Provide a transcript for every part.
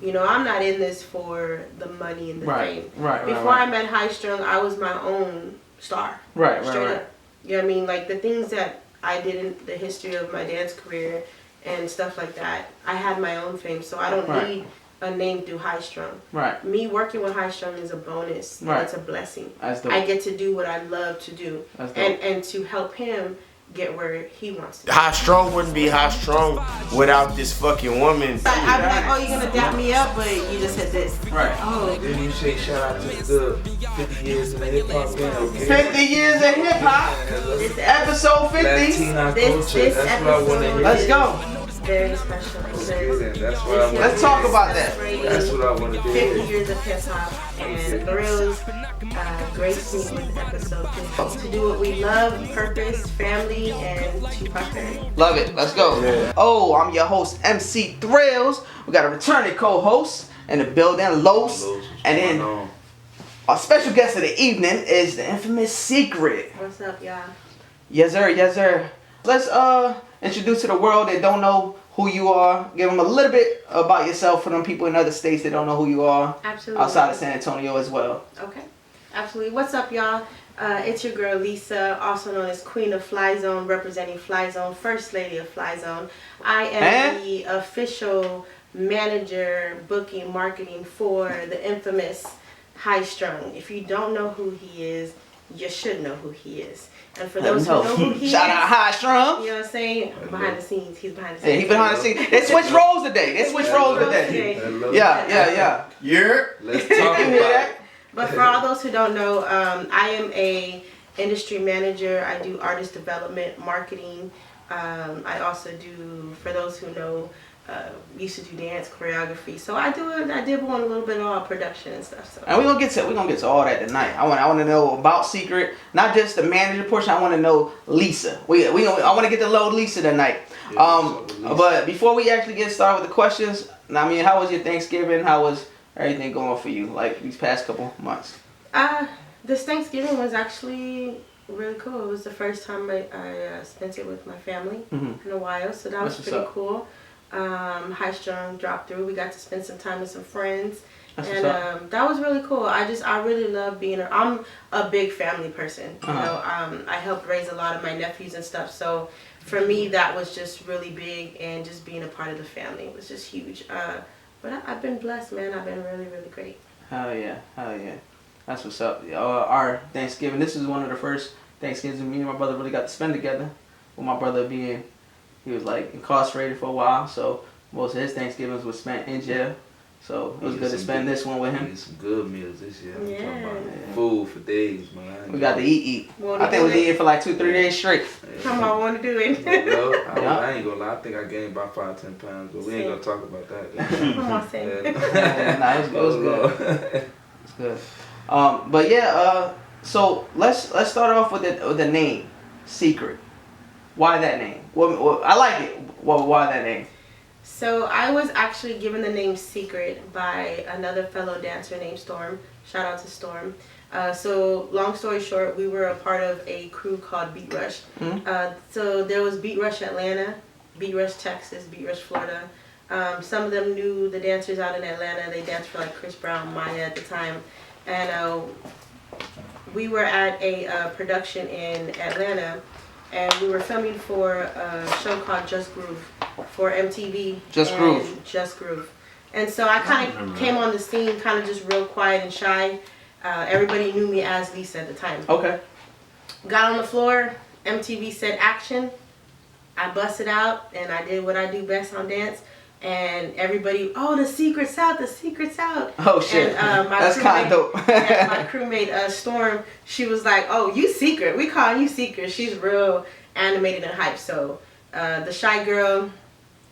You know, I'm not in this for the money and the fame. Before I met High Strung, I was my own star. Straight up. You know what I mean? Like the things that I did in the history of my dance career and stuff like that, I had my own fame, so I don't need a name through High Strung. Me working with High Strung is a bonus. And it's a blessing. I get to do what I love to do, and to help him get where he wants to. High Strung wouldn't be High Strung without this fucking woman. I'd be like, oh, you're gonna dap me up, but you just said this. Oh. Then you say shout out to the 50 years of hip hop. 50 years of hip hop. Episode 50. Latina culture. That's what I want to hear. Let's go. Very special. That's what I want. Let's talk about that. That's what I want to do. 50 years of hip hop and Thrillz. Graced me with episode 50 to do what we love, purpose, family, and to prosperity. Love it. Let's go. Yeah. Oh, I'm your host, MC Thrillz. We got a returning co-host in the building, Los. And then our special guest of the evening is the infamous Secret. What's up, y'all? Yes, sir. Yes, sir. Let's introduce to the world that don't know who you are. Give them a little bit about yourself for them people in other states that don't know who you are. Absolutely. Outside of San Antonio as well. Okay. Absolutely. What's up, y'all? It's your girl Lisa, also known as Queen of Flyzone, representing Flyzone, First Lady of Flyzone. I am the official manager, booking, marketing for the infamous High Strung. If you don't know who he is, you should know who he is. And for those who know who he is, shout out High Strung. You know what I'm saying? Behind the scenes, he's behind the scenes. Yeah, he's behind the scenes. They switch roles today. Yeah. Let's talk about it. But for all those who don't know, I am a industry manager. I do artist development, marketing. I also do, for those who know, used to do dance choreography. So I did want a little bit of all production and stuff. So. And we're gonna get to all that tonight. I want to know about Secret, not just the manager portion. I want to know Lisa. I want to get to know Lisa tonight. But before we actually get started with the questions, I mean, how was your Thanksgiving? How was everything going for you, like these past couple months? This Thanksgiving was actually really cool. It was the first time I spent it with my family in a while, so that was pretty cool. High Strung dropped through. We got to spend some time with some friends, and that was really cool. I really love being. I'm a big family person. You know, I helped raise a lot of my nephews and stuff. So for me, that was just really big, and just being a part of the family was just huge. But I've been blessed, man. I've been really, really great. Hell yeah. That's what's up. Our Thanksgiving, this is one of the first Thanksgivings me and my brother really got to spend together. With my brother being, he was like incarcerated for a while, so most of his Thanksgivings was spent in jail. So it was good to spend this one with him. We had some good meals this year. I'm talking about food for days, man. We got to eat. I think we was eating for like 2-3 days straight. Come on, want to do it. I ain't gonna lie. I think I gained about 5-10 pounds, but we ain't gonna talk about that. Come on, Sam. It was good. It's good. But yeah. So let's start off with the name, Secret. Why that name? Well, I like it. Why that name? So I was actually given the name Secret by another fellow dancer named Storm. Shout out to Storm. So long story short, we were a part of a crew called Beat Rush. So there was Beat Rush Atlanta, Beat Rush Texas, Beat Rush Florida. Some of them knew the dancers out in Atlanta. They danced for like Chris Brown, Maya at the time. And we were at a production in Atlanta. And we were filming for a show called Just Groove for MTV. Just Groove. And so I kind of came on the scene kind of just real quiet and shy. Everybody knew me as Lisa at the time. Okay. Got on the floor. MTV said action. I busted out and I did what I do best on dance. And everybody, the secret's out, the secret's out. Oh shit, and, that's kind of dope. My crewmate, Storm, she was like, oh, you Secret, we calling you Secret. She's real animated and hype. So the shy girl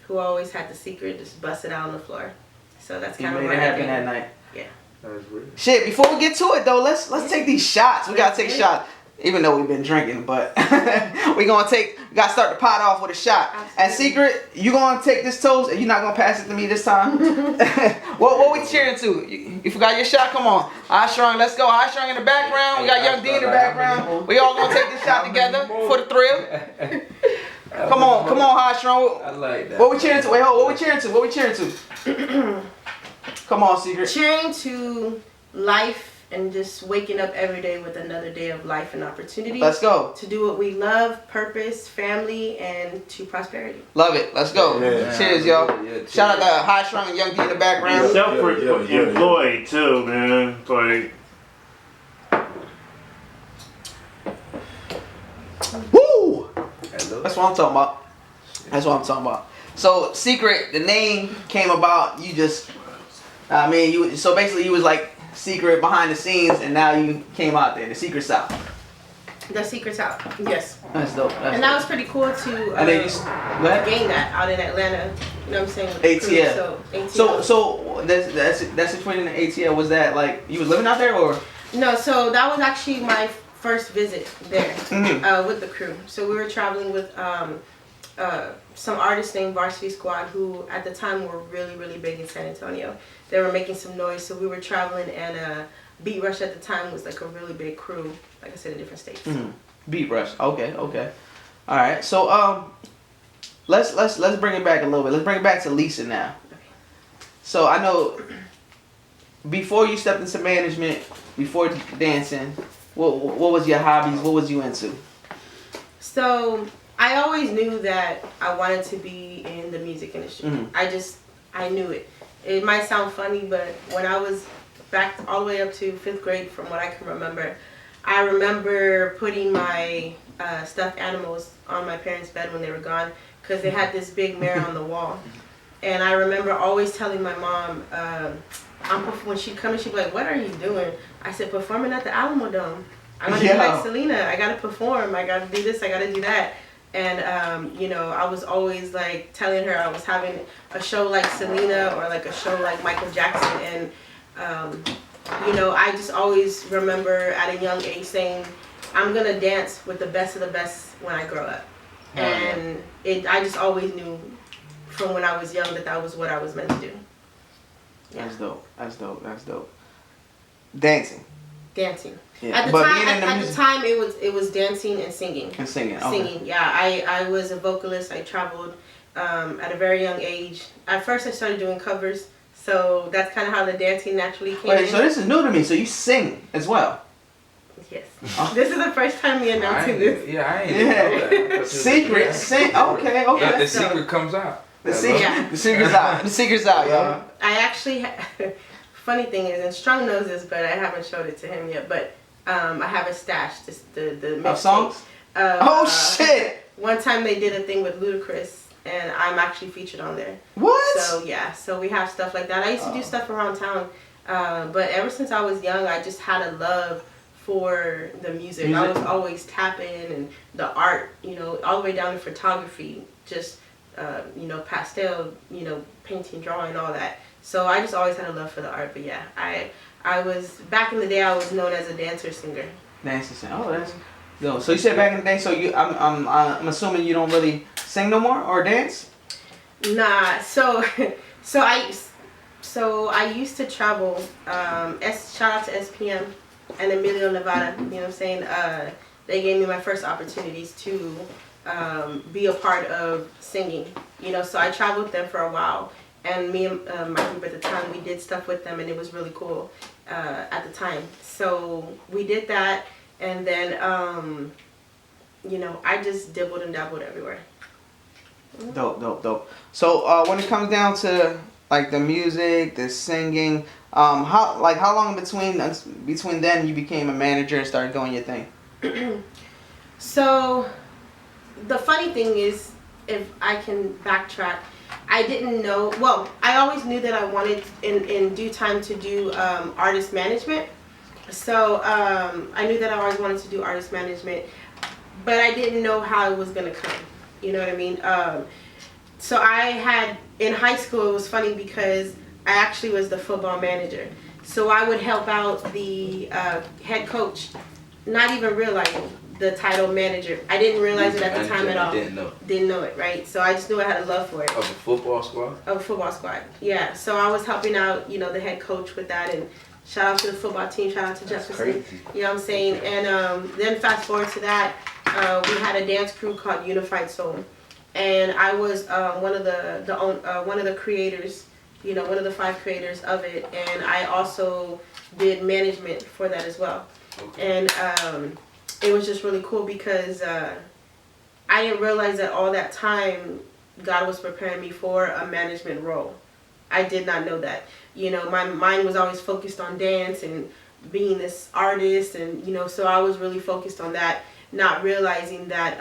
who always had the secret just busted out on the floor. So that's kind of what happened that night. Yeah. That was weird. Shit, before we get to it though, let's take these shots. We gotta take shots. Even though we've been drinking, but we gotta start the pot off with a shot. Absolutely. And Secret, you gonna take this toast and you're not gonna pass it to me this time? What we cheering to? You forgot your shot? Come on. High Strung, let's go. High Strung in the background. We got Young D in the background. We all gonna take this shot together for the thrill. Come on, High Strung. I like that. What we cheering to? Wait, hold. What we cheering to? Come on, Secret. Cheering to life and just waking up every day with another day of life and opportunity. Let's go. To do what we love, purpose, family, and to prosperity. Love it. Let's go. Yeah. Cheers, y'all. Yeah, Shout out to High Strung and Young D in the background. Self-employed too, man. Like, Woo! Hello. That's what I'm talking about. That's what I'm talking about. So, Secret, the name came about. You just, I mean, so basically you was like Secret behind the scenes, and now you came out there, the Secret South. The secret's out. Yes. That's dope. And that was pretty cool to And then go ahead. gain that out in Atlanta. You know what I'm saying? With the crew. ATL. So, ATL. So that's situation in the ATL. Was that like you was living out there or? No, so that was actually my first visit there Mhm. with the crew. So we were traveling with some artists named Varsity Squad who at the time were really, really big in San Antonio. They were making some noise, so we were traveling, and Beat Rush at the time was like a really big crew, like I said, in different states. Mm-hmm. Beat Rush. Okay. All right. So let's bring it back a little bit. Let's bring it back to Lisa now. So I know before you stepped into management, before dancing, what was your hobbies? What was you into? So I always knew that I wanted to be in the music industry. I knew it. It might sound funny, but when I was back all the way up to 5th grade, from what I can remember, I remember putting my stuffed animals on my parents' bed when they were gone because they had this big mirror on the wall. And I remember always telling my mom, when she'd come in, she'd be like, "What are you doing?" I said, "Performing at the Alamo Dome. I'm going to be like Selena. I got to perform. I got to do this. I got to do that." And, you know, I was always like telling her I was having a show like Selena or like a show like Michael Jackson. And, you know, I just always remember at a young age saying, I'm going to dance with the best of the best when I grow up. And I just always knew from when I was young that was what I was meant to do. Yeah. That's dope. Dancing. Yeah. At the time it was dancing and singing. Singing, yeah. I was a vocalist. I traveled at a very young age. At first I started doing covers, so that's kind of how the dancing naturally came in. So this is new to me. So you sing as well? Yes. This is the first time we announcing this. Yeah, I ain't know that. Secret sing. Okay. Yeah, the secret comes out. The secret's out. The secret's out, y'all. I actually, funny thing is, and Strung knows this, but I haven't showed it to him yet, but I have a stash, the of songs? Shit! One time they did a thing with Ludacris, and I'm actually featured on there. What? So yeah, so we have stuff like that. I used to do stuff around town, but ever since I was young, I just had a love for the music. I was always tapping and the art, you know, all the way down to photography, just you know, pastel, you know, painting, drawing, all that. So I just always had a love for the art. But yeah, I was, back in the day, I was known as a dancer singer. Oh, that's dope. So you said back in the day. So I'm assuming you don't really sing no more or dance. Nah. So I used to travel. Shout out to SPM and Emilio, Nevada. You know what I'm saying? They gave me my first opportunities to be a part of singing. You know, so I traveled with them for a while. And me and my group at the time, we did stuff with them, and it was really cool at the time. So we did that, and then, you know, I just dibbled and dabbled everywhere. Dope. So when it comes down to like the music, the singing, how long between then you became a manager and started doing your thing? So the funny thing is, if I can backtrack, I didn't know, well, I always knew that I wanted in due time to do artist management. So I knew that I always wanted to do artist management, but I didn't know how it was going to come. You know what I mean? So I had, in high school, it was funny because I actually was the football manager. So I would help out the head coach, not even realizing the title manager. I didn't realize it at the time at all. Didn't know it, right? So I just knew I had a love for it. Of a football squad? Of a football squad, yeah. So I was helping out, you know, the head coach with that, and shout out to the football team, shout out to Jefferson. Crazy. You know what I'm saying? And then fast forward to that, we had a dance crew called Unified Soul, and I was one of the creators, one of the 5 creators of it, and I also did management for that as well. Okay. And it was just really cool because I didn't realize that all that time God was preparing me for a management role. I did not know that. My mind was always focused on dance and being this artist, and so I was really focused on that, not realizing that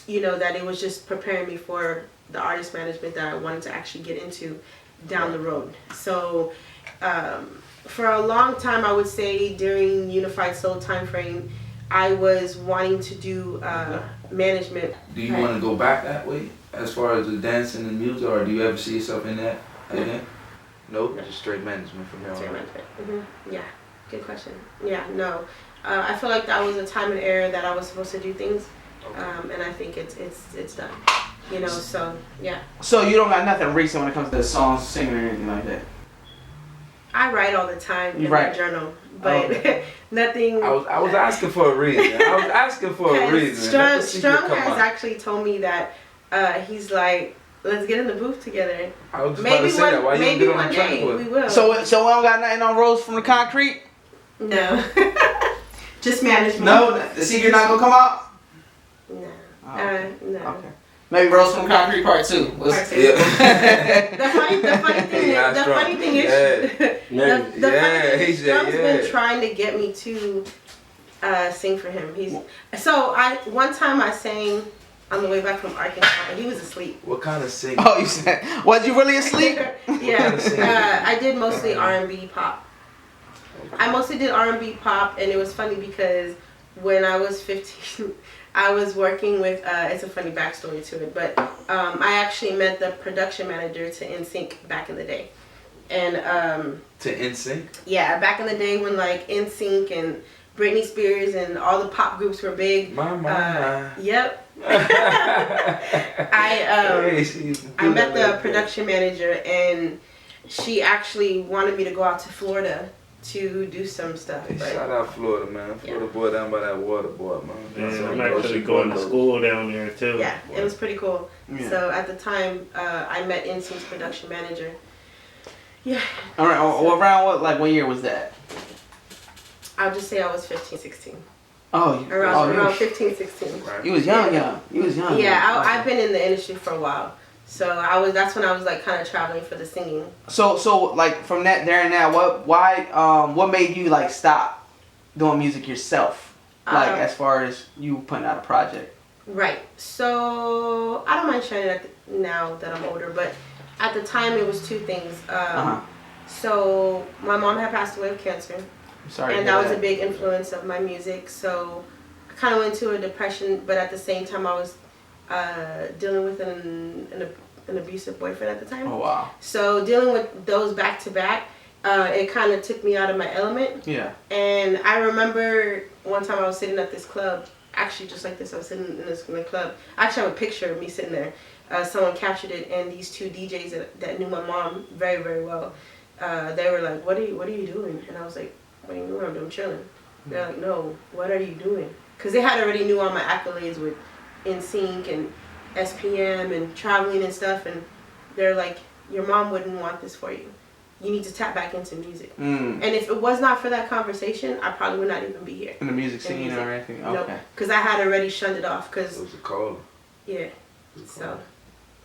that it was just preparing me for the artist management that I wanted to actually get into down the road. So for a long time, I would say during Unified Soul time frame, I was wanting to do management. Do you want to go back that way as far as the dancing and music, or do you ever see yourself in that again? Nope, just straight management from now on. Straight management. Mm-hmm. Yeah, good question. Yeah, no. I feel like that was a time and era that I was supposed to do things, and I think it's done. So yeah. So you don't got nothing recent when it comes to songs, singing, or anything like that? I write all the time in write? my journal, but nothing. I was asking for a reason. Strong has actually told me that he's like, let's get in the booth together. I was just about to say that. Why you don't get on the track with? We will. So we don't got nothing on Rose from the Concrete? No. Just management. No, the secret not gonna come out? No. Oh, No. Okay. Maybe Rose from Concrete Part 2. Part 2. Yeah. The funny thing is, Strong's been trying to get me to sing for him. One time I sang on the way back from Arkansas, and he was asleep. What kind of singing? Oh, you said, was you really asleep? Yeah, I did mostly R&B pop. I mostly did R&B pop, and it was funny because when I was 15, I was working with, it's a funny backstory to it, but I actually met the production manager to NSYNC back in the day. And to NSYNC? Yeah, back in the day when like NSYNC and Britney Spears and all the pop groups were big. Yep. I met the production manager, and she actually wanted me to go out to Florida to do some stuff. Hey, shout out Florida, man. Florida boy down by that water boy, man. Yeah, I'm actually going to school down there too. Yeah, it was pretty cool. Yeah. So at the time, I met NSYNC's production manager. Yeah. All right. Around what year was that? I'll just say I was 15, 16. Oh, around 15, 16. Right. You was young. You was young. Yeah, I've been in the industry for a while. So that's when I was like kind of traveling for the singing. So like from that there and now, what made you like stop doing music yourself? Like as far as you putting out a project. Right. So I don't mind sharing it now that I'm older, but at the time it was 2 things. So my mom had passed away of cancer. I'm sorry. And that was a big influence of my music. So I kind of went into a depression, but at the same time I was dealing with an abusive boyfriend at the time. Oh wow. So dealing with those back to back, it kind of took me out of my element. Yeah. And I remember one time I was sitting at this club, actually just like this. I was sitting in the club. I actually have a picture of me sitting there. Someone captured it, and these 2 DJs that knew my mom very, very well, they were like, "What are you doing?" And I was like, "What do you mean? I'm chilling." They're like, "No, what are you doing?" Because they had already knew all my accolades with NSYNC and SPM and traveling and stuff, and they're like, "Your mom wouldn't want this for you. You need to tap back into music." And if it was not for that conversation, I probably would not even be here. In the music scene or anything? Okay. No, because I had already shunned it off. Cause it was a call. Yeah. So,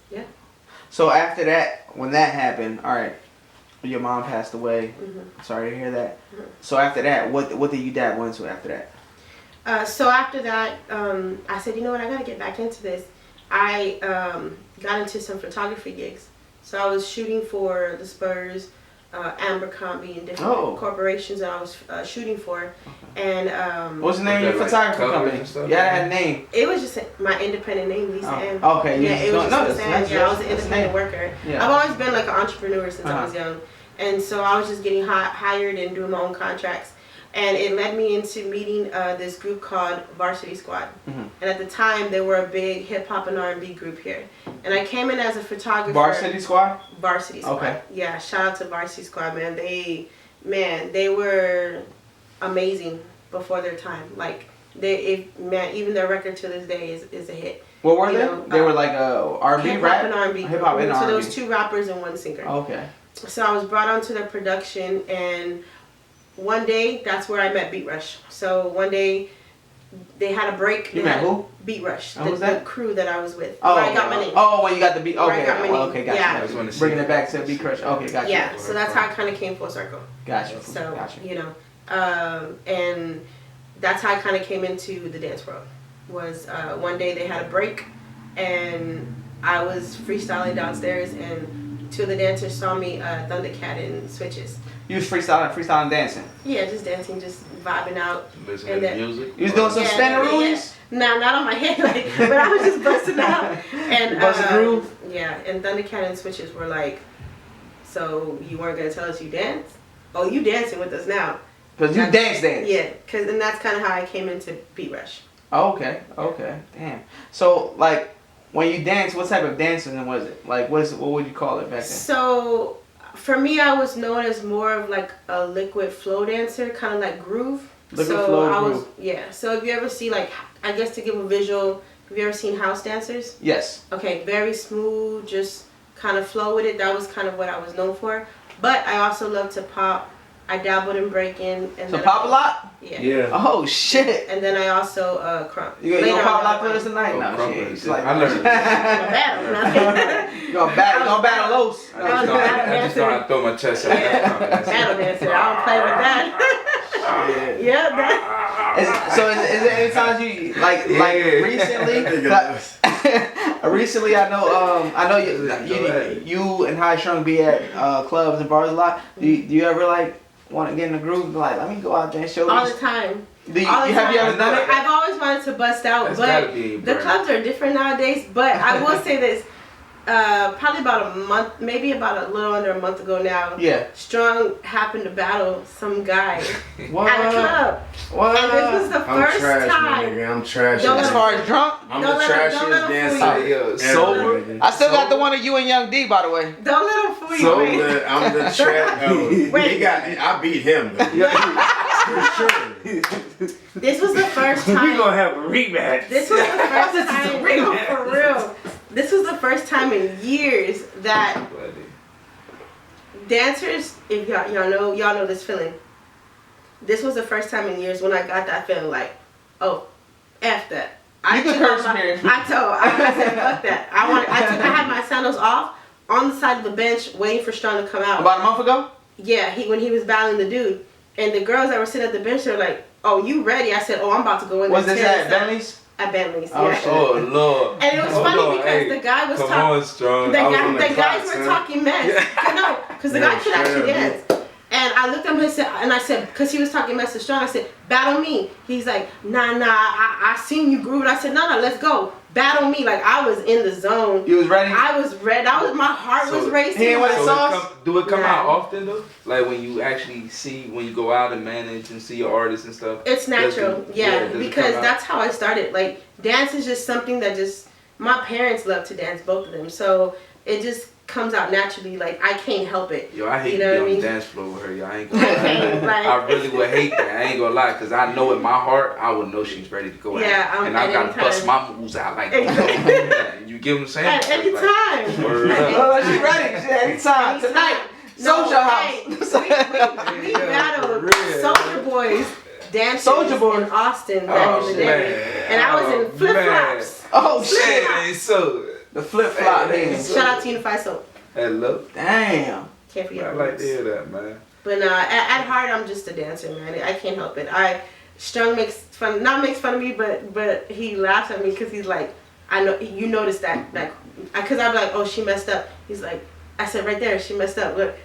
yeah. So after that, when that happened, all right, your mom passed away. Mm-hmm. Sorry to hear that. Mm-hmm. So after that, what did you dabble into after that? So after that, I said, you know what, I gotta get back into this. I got into some photography gigs. So I was shooting for the Spurs, Abercrombie, and different corporations that I was shooting for. Okay. And what's the name of your photography company? Yeah, I had a name. It was just my independent name, Lisa Ann. Okay, yeah, it was just Lisa Ann. Yeah, I was an independent name. worker. Yeah. I've always been like an entrepreneur since I was young. And so I was just getting hired and doing my own contracts. And it led me into meeting this group called Varsity Squad. Mm-hmm. And at the time, they were a big hip-hop and R&B group here. And I came in as a photographer. Varsity Squad? Varsity Squad. Okay. Yeah, shout out to Varsity Squad, man. They were amazing before their time. Like, even their record to this day is a hit. What were You they? know, They were like R&B hip-hop rap? and R&B. Hip hop and So R&B. there was 2 rappers and 1 singer. Okay. So I was brought onto their production, and one day, that's where I met Beat Rush. So one day, they had a break. You met who? Beat Rush. Who was that? The crew that I was with. Oh, where I got my name. Oh, when you got the beat. Where I Okay. got my Well, name. okay, gotcha. Yeah. I just wanna see Bringing it that. back to Beat Crush. Okay, gotcha. Yeah, so that's how it kind of came full circle. Gotcha. So, Gotcha. you know, and that's how I kind of came into the dance world. Was one day they had a break, and I was freestyling downstairs, and 2 of the dancers saw me Thundercat and Switches. You was freestyling dancing. Yeah, just dancing, just vibing out. Listening And to then- music. You was doing some spinneroonies? Nah, not on my head, like, but I was just busting out. And Bust a groove? Yeah, and Thundercat and Switches were like, so you weren't gonna tell us you dance? Oh, you dancing with us now? Cause you dance. Yeah, and that's kind of how I came into Beat Rush. Oh, okay. Damn. So like, when you dance, what type of dancing was it? Like, what would you call it back then? So for me, I was known as more of like a liquid flow dancer, kind of like groove. Liquid so flow I was, groove. yeah. So if you ever see like, I guess to give a visual, have you ever seen house dancers? Yes. Okay, very smooth, just kind of flow with it. That was kind of what I was known for. But I also love to pop. I dabbled in breaking. And So then pop a lot? Yeah. Yeah. Oh shit. And then I also crump. You gonna pop a lot for us tonight? Oh, No, crump shit. it. It's like, I learned. You gonna battle Los. I just know how to throw my chest out. Battle dancer. I don't play with that. Yeah, that. So is there any times you like recently? Recently, I know you and High Strung be at clubs and bars a lot. Do you ever like want to get in the groove? Like, let me go out there and show All these. the time. Have you ever done it? I've always wanted to bust out, That's gotta but be the burnt. clubs are different nowadays. But I will say this. Probably about a month, maybe about a little under a month ago now. Yeah. Strong happened to battle some guy What? at a club. What? And this was the I'm first trash, my time. nigga. I'm trash. Don't As far as drunk, I'm Don't the let him trashiest fool dancer. you. Sober. I still got the one of you and Young D, by the way. Don't let him fool you. So man. I'm the trash. Wait. I beat him. Though. For sure. This was the first time. We gonna have a rematch. This was the first time. No, for real. This was the first time in years that dancers, if y'all know this feeling. This was the first time in years when I got that feeling like, oh, F that. You can curse here. I said fuck that. I had my sandals off on the side of the bench waiting for Strong to come out. About a month ago? Yeah, when he was battling the dude. And the girls that were sitting at the bench, they were like, oh, you ready? I said, oh, I'm about to go in there. Was this at Bentley's? At Bentley's, Oh, yeah. shit. Oh Lord. And it was funny because the guy was Come talking. on, Strong. The I was on guys clock, were son. talking mess. No, because the guy could actually dance. And I looked at him and I said, because he was talking mess to Strong, I said, battle me. He's like, nah, I seen you groove. And I said, no, let's go. Battle me. Like, I was in the zone. You was ready? I was ready. My heart was racing. He ain't with the So sauce? do it come Yeah. out often though? Like when you actually see, when you go out and manage and see your artists and stuff? It's natural, does yeah, it because come out? that's how I started. Like, dance is just something that my parents love to dance, both of them. So it just comes out naturally. Like, I can't help it. Yo, I hate You to know be what I on mean? the dance floor with her. Yo, I ain't gonna I can't, lie. like- I really would hate that. I ain't gonna lie, because I know in my heart, I would know she's ready to go Yeah, out. I'm And I at gotta any bust time. my moves out like Exactly. that. You get what I'm saying? At any It's time. Word At up. any Oh, she ready. She anytime. Anytime. Tonight. No, Social hey, house. we Yeah, battled for real. Souljaboys dancers Souljaboys. in Austin back in the day. man. And I was in flip-flops. Oh, Shit, shit. ain't so. The flip-flop Hey, hands. Shout out to Unified Soul. Hello. Damn. Can't forget I the like roots. to hear that, man. But at heart, I'm just a dancer, man. I can't help it. Strong makes fun of me, but he laughs at me because he's like, I know you noticed that, like, because I'm like, oh, she messed up. He's like, I said right there, she messed up. But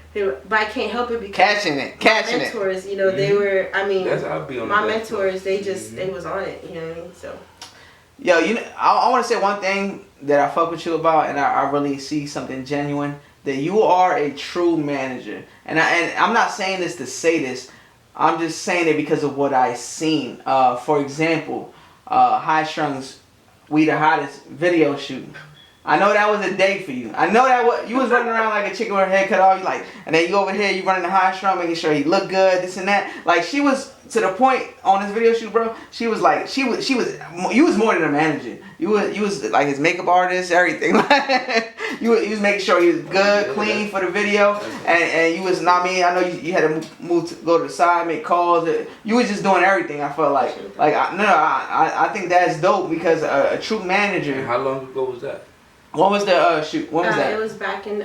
I can't help it because Catching it. mentors, you know, they were. I mean, That's how I be on my the dance floor. mentors, they was on it. You know what I mean? So. Yo, I want to say one thing that I fuck with you about, and I really see something genuine. That you are a true manager, and I'm not saying this to say this. I'm just saying it because of what I seen. For example, High Strung's "We the Hottest" video shoot. I know that was a day for you. I know that you was running around like a chicken with her head cut off. You like, and then you over here, you running the high strung, making sure he look good, this and that. Like she was to the point on this video shoot, bro. She was like, you was more than a manager. You was like his makeup artist, everything. you was making sure he was good, clean for the video, and you was, I know you had to move to go to the side, make calls. You was just doing everything. I felt like I think that's dope because a true manager. And how long ago was that? When was the shoot? When was that? It was back in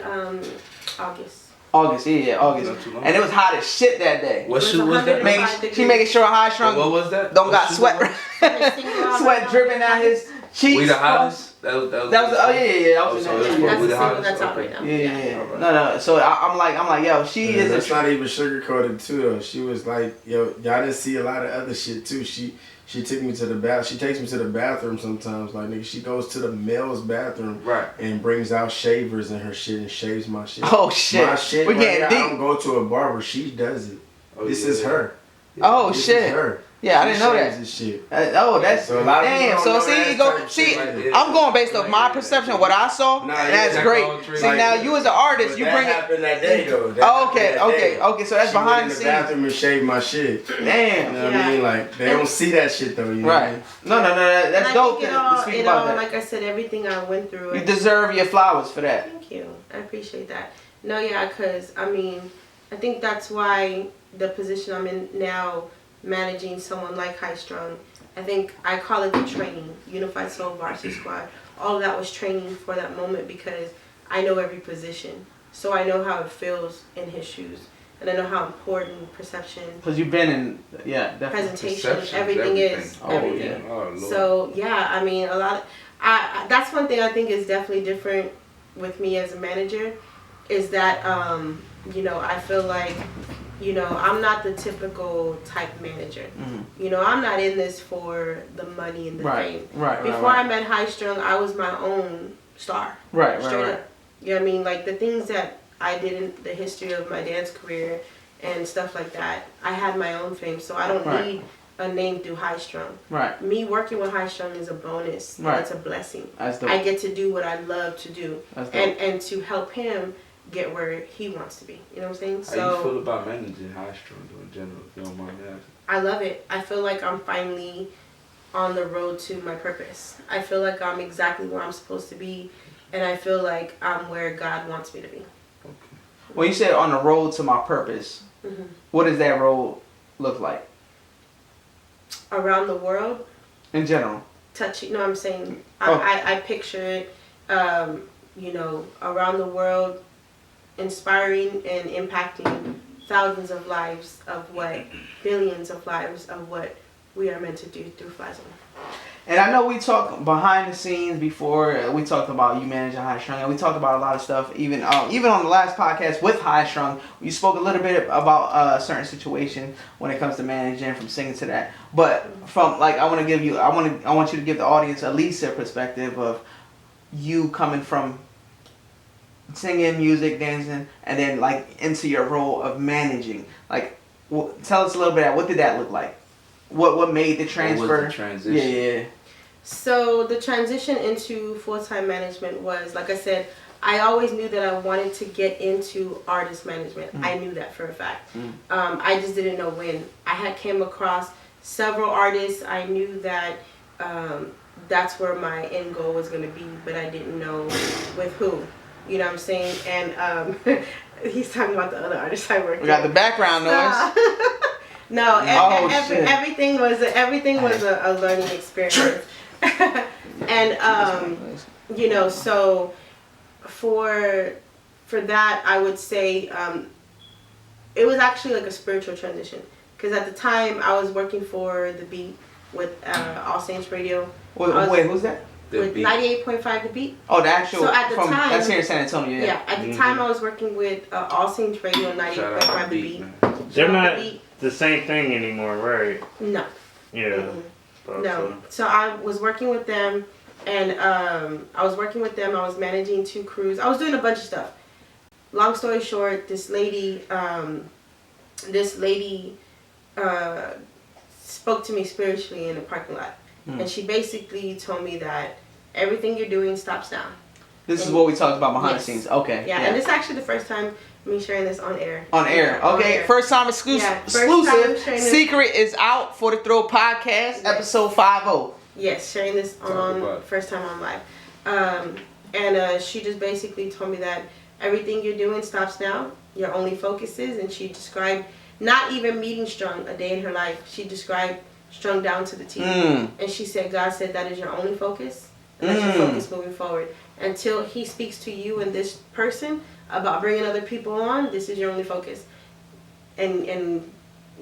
August. August, yeah, August. And it was hot as shit that day. What shoot was that? She making sure high strung. What was that? Don't got sweat dripping out his cheeks. We the hottest? That was oh yeah. That was That's the single that's out right now. Yeah. No. So I'm like, yo, she is. That's not even sugarcoated too though. She was like, yo, y'all didn't see a lot of other shit too. She took me to the bath. She takes me to the bathroom sometimes. Like nigga, she goes to the male's bathroom, right, and brings out shavers and her shit and shaves my shit. Oh shit, my shit. We're getting deep. I don't go to a barber. She does it. This is her. Oh this shit. Is her. Yeah, I didn't know that. This shit. That's so a lot of damn. So I'm going based off my perception, what I saw. That's great. See now you as an artist, you bring it. Happened that day though. Okay. So that's behind the scenes. She went in the bathroom and shaved my shit. Damn. You know what I mean? Like they don't see that shit though. You know right. What I mean? No. That's dope. To speak about that. Like I said, everything I went through. You deserve your flowers for that. Thank you. I appreciate that. No, yeah, because I mean, I think that's why the position I'm in now, managing someone like High Strung, I think I call it the training, Unified Soul Varsity Squad. All of that was training for that moment because I know every position. So I know how it feels in his shoes. And I know how important perception, because you've been in, definitely. Presentation, everything is. Everything. Yeah. Oh, so, yeah, I mean, that's one thing I think is definitely different with me as a manager is that, I feel like, I'm not the typical type manager. Mm-hmm. I'm not in this for the money and the fame. Right. Before I met High Strung, I was my own star. Straight up. You know what I mean? Like the things that I did in the history of my dance career and stuff like that, I had my own fame, so I don't need a name through High Strung. Right. Me working with High Strung is a bonus. Right. It's a blessing. That's dope. I get to do what I love to do. That's dope. And to help him get where he wants to be. You know what I'm saying? How you feel about managing High Strung in general, if you don't mind me asking? I love it. I feel like I'm finally on the road to my purpose. I feel like I'm exactly where I'm supposed to be, and I feel like I'm where God wants me to be. Okay. When you said on the road to my purpose, what does that road look like? Around the world? In general. Touching, no, I'm saying, I picture it, around the world, inspiring and impacting thousands of lives billions of lives of what we are meant to do through Flyzone. And I know we talked behind the scenes before. We talked about you managing High Strung, and we talked about a lot of stuff. Even on the last podcast with High Strung, we spoke a little bit about a certain situation when it comes to managing, from singing to that. But from I want you to give the audience a Lisa perspective of you coming from singing, music, dancing, and then into your role of managing. Tell us a little bit of what did that look like? What made the transfer? What was the transition? Yeah. So the transition into full-time management was, like I said, I always knew that I wanted to get into artist management. I knew that for a fact. I just didn't know when. I had came across several artists. I knew that that's where my end goal was going to be, but I didn't know with who. You know what I'm saying? And he's talking about the other artists I worked with. We got the background noise. No, everything was a learning experience. And so for that, I would say it was actually like a spiritual transition, because at the time I was working for The Beat with All Saints Radio. Wait, who's that? With 98.5 The Beat. Oh, the actual. So at the time, that's here in San Antonio. Yeah, at the time I was working with All Saints Radio 98.5 The Beat. They're not the same thing anymore, right? No. Yeah. No. So I was working with them, and I was managing 2 crews. I was doing a bunch of stuff. Long story short, this lady spoke to me spiritually in the parking lot. And she basically told me that everything you're doing stops now. This is what we talked about behind the Yes. scenes. Okay. Yeah, and this is actually the first time me sharing this on air. On air. On Okay. air. First time exclusive. Yeah, first time Exclusive. sharing this. Secret is out for the Thrill Podcast, episode 50. Yes, sharing this on first time on live. And she just basically told me that everything you're doing stops now. Your only focus is, and she described not even meeting Strung a day in her life. She described Strung down to the T. And she said, God said that is your only focus. And that's your focus moving forward. Until he speaks to you and this person about bringing other people on, this is your only focus. And in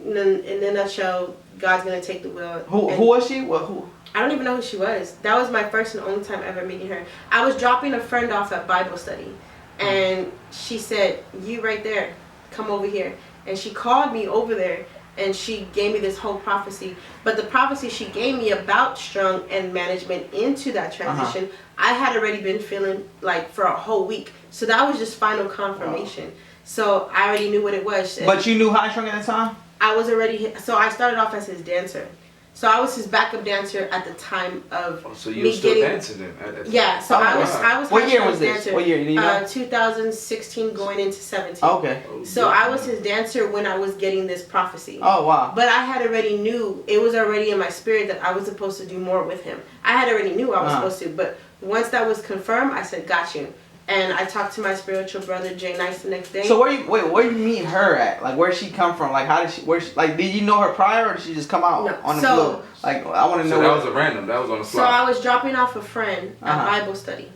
a nutshell, God's going to take the wheel. Who was she? Who? I don't even know who she was. That was my first and only time ever meeting her. I was dropping a friend off at Bible study. And she said, you right there, come over here. And she called me over there. And she gave me this whole prophecy. But the prophecy she gave me about Strung and management into that transition, I had already been feeling like for a whole week. So that was just final confirmation. So I already knew what it was. But you knew High Strung at the time? I was already, so I started off as his dancer. So I was his backup dancer at the time of So you me were still getting, dancing then? At that time? yeah, so I was What High year was Strung's this? dancer. What year? Do you know? 2016 going into 17. Okay. So I was his dancer when I was getting this prophecy. Oh, wow. But I had already knew, it was already in my spirit that I was supposed to do more with him. I had already knew I was supposed to, but once that was confirmed, I said, got you. And I talked to my spiritual brother, Jay Nice, the next day. So where you meet her at? Like, where'd she come from? Like, how did she, like, did you know her prior, or did she just come out on the blue? Like, I want to know. So that was a random, that was on the fly. So I was dropping off a friend at Bible study.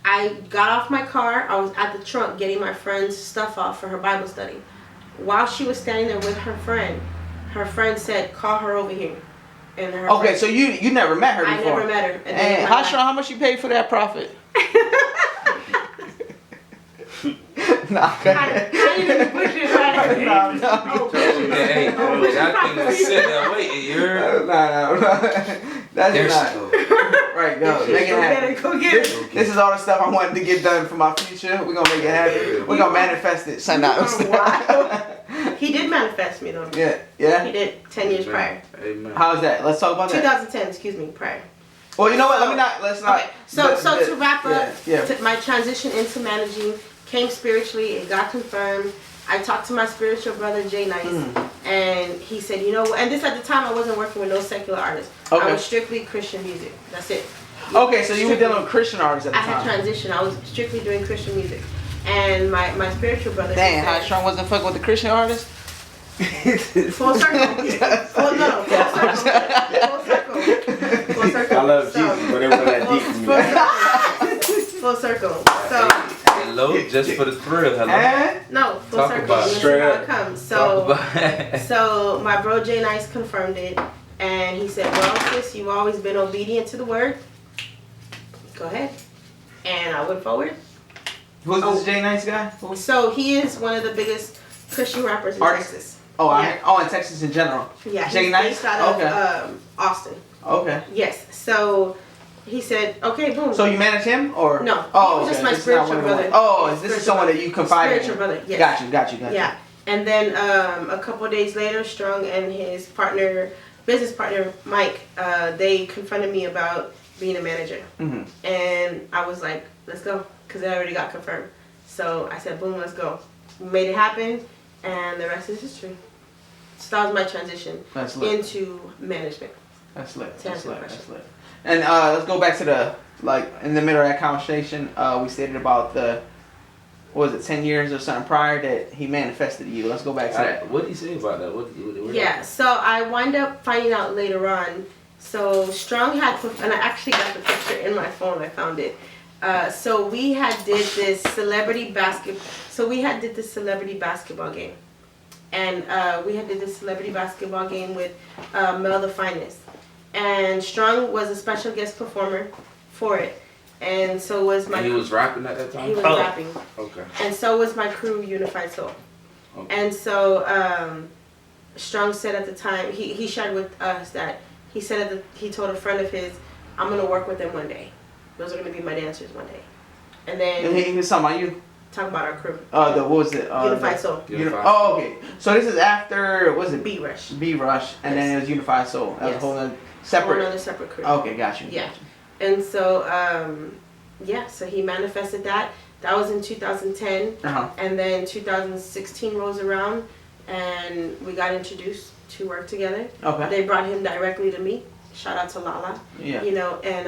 I got off my car, I was at the trunk getting my friend's stuff off for her Bible study. While she was standing there with her friend said, call her over here. And her Okay, friend, so you never met her before? I never met her. And how much you paid for that profit? Nah, I didn't even push it right. no. Hey, that thing is sitting there waiting, you heard? No. That's There she not. go. Right, go. Make it happen. Go get it. This is all the stuff I wanted to get done for my future. We're gonna make it happen. We're gonna manifest it. Send out. Wow. He did manifest me though. Yeah. He did 10 years prior. Amen. How's that? Let's talk about that. 2010, excuse me, prior. Well, you know what? Let's not. Okay. So to wrap up, yeah. my transition into managing came spiritually. It got confirmed. I talked to my spiritual brother Jay Nice, and he said, you know what? And this at the time I wasn't working with no secular artists. Okay. I was strictly Christian music. That's it. Okay, so you were dealing with Christian artists at the I had time. transitioned. I was strictly doing Christian music, and my spiritual brother. Dang, High Strung wasn't fucking with the Christian artists? Full circle. Full circle. I love Jesus, but it wasn't that deep to me. Full circle. So. Hello, just for the thrill. Hello. No, full Talk circle. about This is straight how up. it comes. Talk about So my bro Jay Nice confirmed it, and he said, "Well, sis, you've always been obedient to the word. Go ahead." And I went forward. Who's this Jay Nice guy? So he is one of the biggest Christian rappers in Artist? Texas. Oh, in Texas in general. Yeah, Jay he's Nice? based out of Austin. Okay. Yes. So he said, "Okay, boom." So you manage him, or No, Oh, he was just okay. my This is not spiritual one of the brother. ones- Oh, is this Spiritual is someone brother. that you confide in? Spiritual brother, yes. Got you. Yeah, and then a couple of days later, Strung and his business partner Mike, they confronted me about being a manager, and I was like, "Let's go," because it already got confirmed. So I said, "Boom, let's go." We made it happen, and the rest is history. So that was my transition That's lit. into management. That's lit. To That's answer the lit. question. That's lit. And let's go back to the in the middle of that conversation. We stated about what was it, 10 years or something prior that he manifested you. Let's go back to that. What did he say about that? What Yeah, so I wind up finding out later on. So Strong had, and I actually got the picture in my phone. I found it. So we had did this celebrity basketball game, and we had did this celebrity basketball game with Mel the Finest, and Strong was a special guest performer for it, and so was my. And he was rapping at that time. He was rapping. Okay. And so was my crew, Unified Soul. Okay. And so Strong said at the time, he shared with us that he said he told a friend of his, "I'm gonna work with them one day. Those are gonna be my dancers one day." And then And he was talking about you. talk about our crew. What was it? Unified Soul. Oh, okay. So this is after, what was it? B Rush. B Rush, and then it was Unified Soul. That was a Yes. whole other Whole separate. another separate crew. Okay, got you. Yeah. And so So he manifested that. That was in 2010. Uh-huh. And then 2016 rolls around and we got introduced to work together. Okay. They brought him directly to me. Shout out to Lala. Yeah. You know, and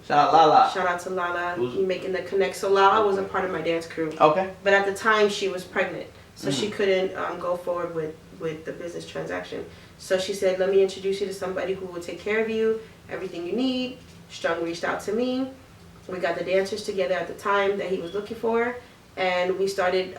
shout out Lala. shout out to Lala. He making the connect. So Lala was a part of my dance crew. Okay. But at the time she was pregnant. So she couldn't go forward with the business transaction. So she said, let me introduce you to somebody who will take care of you, everything you need. Strung reached out to me. We got the dancers together at the time that he was looking for. And we started,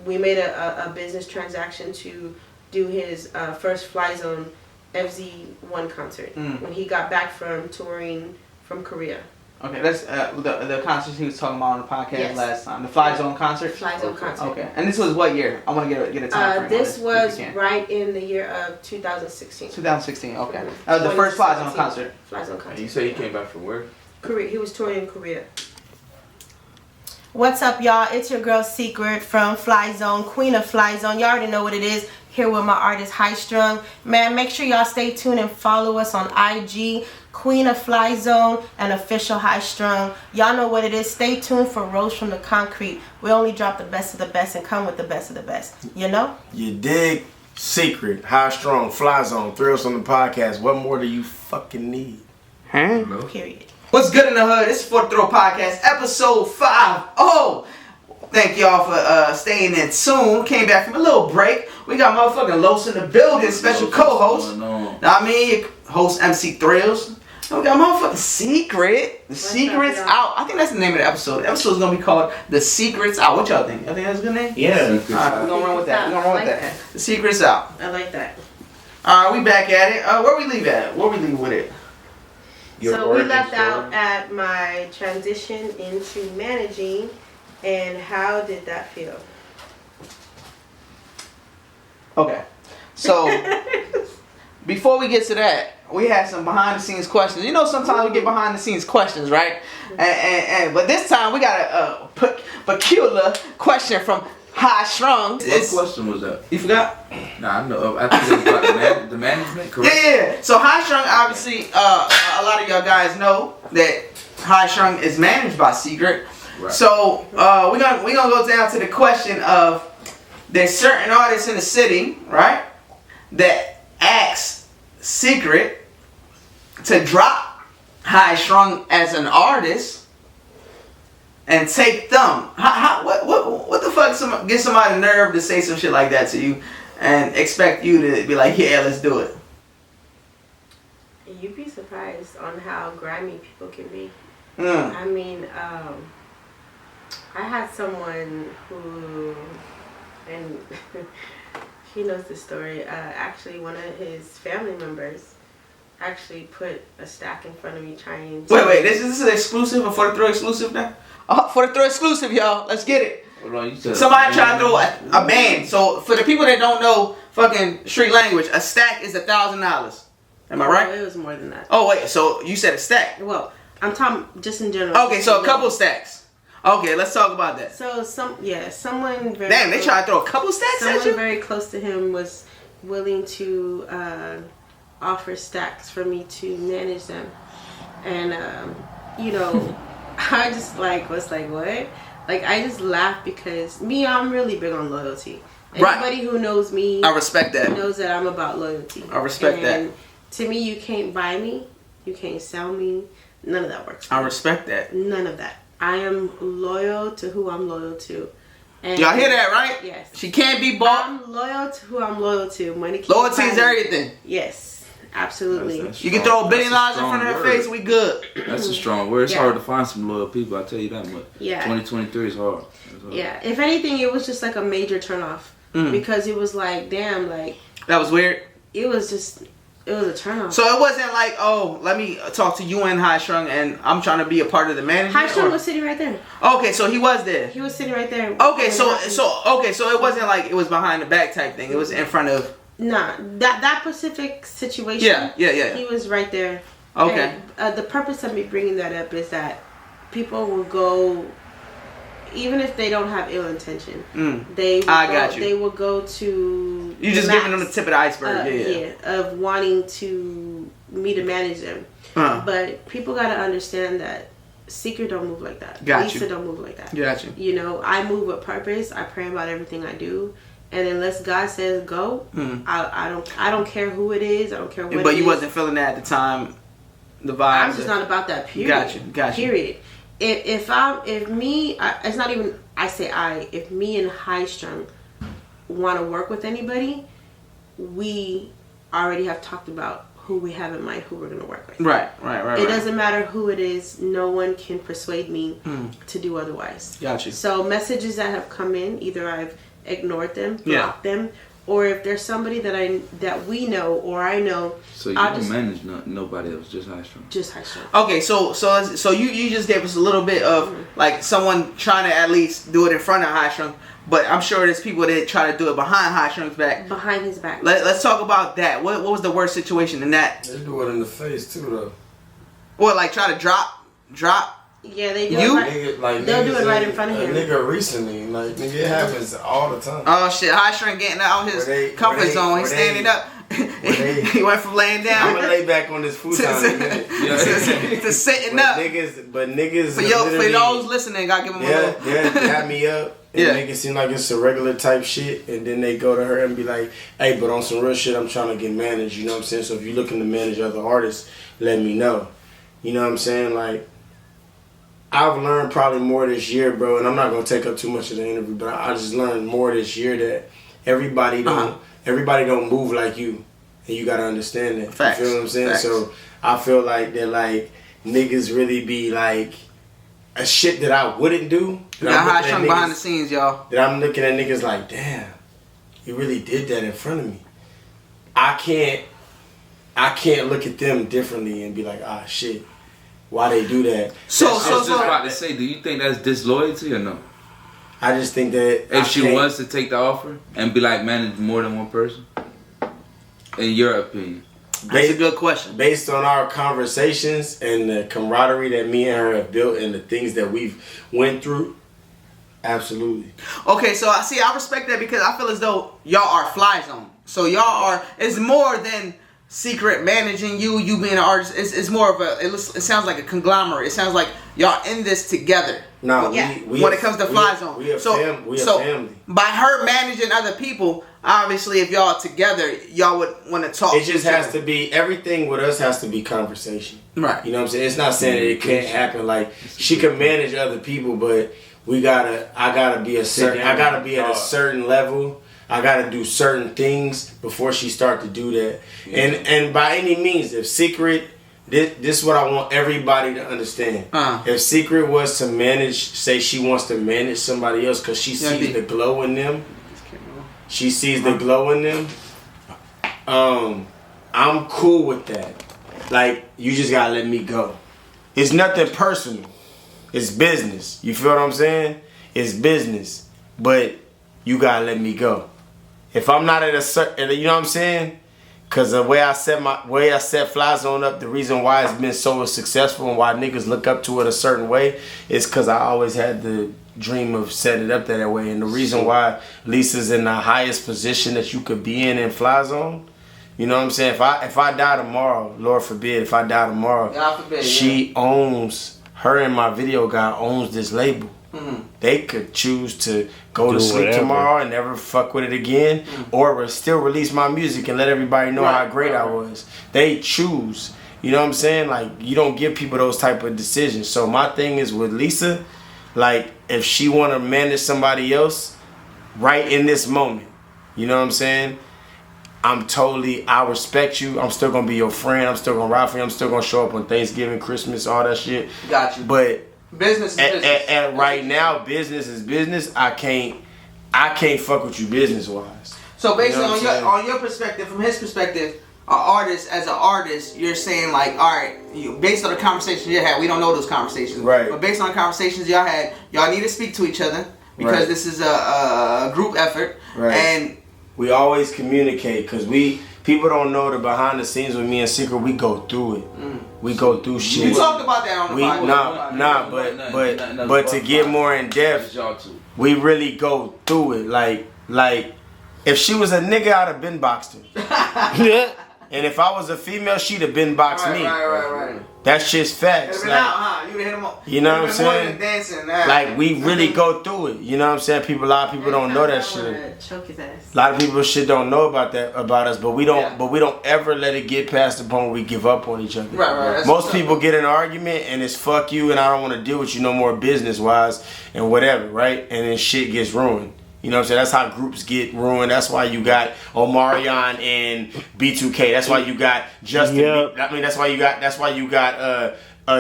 we made a business transaction to do his first Flyzone FZ1 concert when he got back from touring from Korea. Okay, that's the concert he was talking about on the podcast Yes. last time. The Flyzone concert? Flyzone concert. Okay, and this was what year? I want to get a time frame. This on was if you can. right in the year of 2016. 2016, okay. That was the first Flyzone 2017. concert. Flyzone concert. And you say he came back from where? Korea. He was touring in Korea. What's up, y'all? It's your girl Secret from Flyzone, Queen of Flyzone. Y'all already know what it is. Here with my artist High Strung. Man, make sure y'all stay tuned and follow us on IG, Queen of Flyzone and official High Strung. Y'all know what it is. Stay tuned for Rose from the Concrete. We only drop the best of the best and come with the best of the best. You know? You dig? Secret, High Strong, Flyzone, Thrillz on the podcast. What more do you fucking need? Huh? Period. What's good in the hood? This is For the Throw Podcast, episode 5. Oh, thank y'all for staying in tune. Came back from a little break. We got motherfucking Los in the building, special co-host. Now I mean, host MC Thrillz. And we got motherfucking Secret. The Secret's Out. I think that's the name of the episode. The episode's gonna be called The Secret's Out. What y'all think? I think that's a good name? Yeah. Alright, we're gonna run with that. We're gonna run with that. The Secret's Out. I like that. Alright, we back at it. Where we leave at? Where we leave with it? So we left out at my transition into managing, and how did that feel? Okay. So before we get to that, we had some behind the scenes questions. You know, sometimes we get behind the scenes questions, right? And but this time we got a peculiar question from High Strung. What question was that? You forgot? Nah, I know. I think it was about the management, correct? Yeah. So High Strung, obviously, a lot of y'all guys know that High Strung is managed by Secret. Right. So we're gonna go down to the question of there's certain artists in the city, right, that asks Secret to drop High Strung as an artist and take them. What the fuck? Get somebody nerve to say some shit like that to you and expect you to be like, yeah, let's do it. You'd be surprised on how grimy people can be. Mm. I mean, I had someone who, and he knows the story, actually one of his family members actually put a stack in front of me trying to... Wait, this is exclusive, or For the Throw exclusive now? For the Throw exclusive, y'all. Let's get it. Hold on, you said Somebody trying to throw a band. So for the people that don't know fucking street language, a stack is $1,000. Am I right? Oh, it was more than that. Oh wait, so you said a stack. Well, I'm talking just in general. Okay, so a couple stacks. Okay, let's talk about that. So someone very Damn, they try to throw a couple stacks at someone you? very close to him was willing to offer stacks for me to manage them, and you know, I just was like, what? Like, I just laughed because I'm really big on loyalty. Anybody who knows me, I respect that. knows that I'm about loyalty. I respect that. To me, you can't buy me, you can't sell me. None of that works. I respect that. None of that. I am loyal to who I'm loyal to. And Y'all hear that, right? Yes. She can't be bought. I'm loyal to who I'm loyal to. Money can't Loyalty buy is me. everything. Yes, absolutely. That's You can throw $1 billion in front of her face, we good. That's a strong word. It's Yeah. hard to find some loyal people, I tell you that much. Yeah. 2023 is hard. It's hard. Yeah. If anything, it was just like a major turnoff because it was like, damn, like That was weird. it was a turnoff. So it wasn't like, oh, let me talk to you and High Strung and I'm trying to be a part of the management. High Strung or- was sitting right there. Okay, so he was there. He was sitting right there. Okay, so it wasn't like it was behind the back type thing. It was in front of. Nah, that specific situation. Yeah. He was right there. Okay. And, the purpose of me bringing that up is that people will go, even if they don't have ill intention. They will go to. You just giving them the tip of the iceberg. Of wanting to me to manage them. Uh-huh. But people gotta understand that Secret don't move like that. Got Lisa you. don't move like that. Got you. You know, I move with purpose. I pray about everything I do. And unless God says go, I don't care who it is. I don't care what. But it you is. wasn't feeling that at the time. The vibes. I'm just not about that. Period. Got you. Period. If me, it's not even. I say I. If me and High Strung want to work with anybody, we already have talked about who we have in mind, who we're gonna work with. Right. It doesn't matter who it is. No one can persuade me to do otherwise. Got you. So messages that have come in, either I've ignored them, blocked them, or if there's somebody that we know or I know. So you don't manage nobody else, just High Strung. Just High Strung. Okay, so you just gave us a little bit of like someone trying to at least do it in front of High Strung, but I'm sure there's people that try to do it behind High Strung's back. Behind his back. Let's talk about that. What was the worst situation in that? They do it in the face too, though. What, like try to drop? Yeah, they do. You? They'll do it right in front of him. Nigga recently, like nigga, it happens all the time. Oh shit, High Strung getting out his comfort zone. He's standing up. He went from laying I'm down gonna lay back on this futon in a minute. to sitting up. But niggas. For those listening, gotta give them a little. Got me up. And make it seem like it's a regular type shit, and then they go to her and be like, "Hey, but on some real shit, I'm trying to get managed." You know what I'm saying? So if you're looking to manage other artists, let me know. You know what I'm saying? Like, I've learned probably more this year, bro, and I'm not gonna take up too much of the interview, but I just learned more this year that everybody don't move like you, and you gotta understand that. Facts. You feel what I'm saying? Facts. So I feel like that, like niggas really be like a shit that I wouldn't do. We got High Strung behind the scenes, y'all. That I'm looking at niggas like, damn, you really did that in front of me. I can't look at them differently and be like, ah, shit. Why they do that? So I was just about to say, do you think that's disloyalty or no? I just think that if she was to take the offer and be like manage more than one person, in your opinion, that's a good question. Based on our conversations and the camaraderie that me and her have built and the things that we've went through, absolutely. Okay, so I respect that because I feel as though y'all are Flyzone. So y'all are. It's more than Secret managing you being an artist. It's more of a. It sounds like a conglomerate. It sounds like y'all in this together. No, when it comes to Flyzone, we a family. By her managing other people, obviously, if y'all together, y'all would want to talk. It just has to be, everything with us has to be conversation. Right. You know what I'm saying? It's not saying that it can't happen. Like, she can manage other people, but I gotta be at a certain level. I gotta do certain things before she start to do that. And by any means, if Secret, this is what I want everybody to understand. If Secret was to manage, say she wants to manage somebody else because she sees the glow in them. She sees the glow in them. I'm cool with that. Like, you just gotta let me go. It's nothing personal. It's business. You feel what I'm saying? It's business. But you gotta let me go. If I'm not at a certain, you know what I'm saying? Cause the way I set Flyzone up, the reason why it's been so successful and why niggas look up to it a certain way is cause I always had the dream of setting it up that way. And the reason why Lisa's in the highest position that you could be in Flyzone, you know what I'm saying? If I die tomorrow, Lord forbid, if I die tomorrow, God forbid, she owns, her and my video guy owns this label. Mm-hmm. They could choose to go to sleep tomorrow and never fuck with it again, or still release my music and let everybody know how great I was. They choose. You know what I'm saying? Like, you don't give people those type of decisions. So my thing is with Lisa, like, if she want to manage somebody else right in this moment, you know what I'm saying? I respect you. I'm still going to be your friend. I'm still going to ride for you. I'm still going to show up on Thanksgiving, Christmas, all that shit. Got you. But business is business. And right now, business is business. I can't fuck with you business wise. So basically, on your perspective, from his perspective, as an artist, you're saying like, all right, based on the conversations you had, we don't know those conversations, right? But based on the conversations y'all had, y'all need to speak to each other because this is a group effort, right? And we always communicate because people don't know the behind the scenes with me and Secret. We go through it. We go through shit. We talked about that on the podcast. But to get more in depth, we really go through it. Like if she was a nigga, I'd have been boxed her. And if I was a female, she'd have been boxed me. Right. That shit's facts. Like, you hit him up. You know what I'm saying? Dancing, like we really go through it. You know what I'm saying? A lot of people don't know that shit. Choke his ass. A lot of people don't know about us, but we don't. Yeah. But we don't ever let it get past the point where we give up on each other. Right. Most people get in an argument and it's fuck you and I don't want to deal with you no more business wise and whatever, right? And then shit gets ruined. You know what I'm saying? That's how groups get ruined. That's why you got Omarion and B2K. That's why you got Justin. Yep. I mean, that's why you got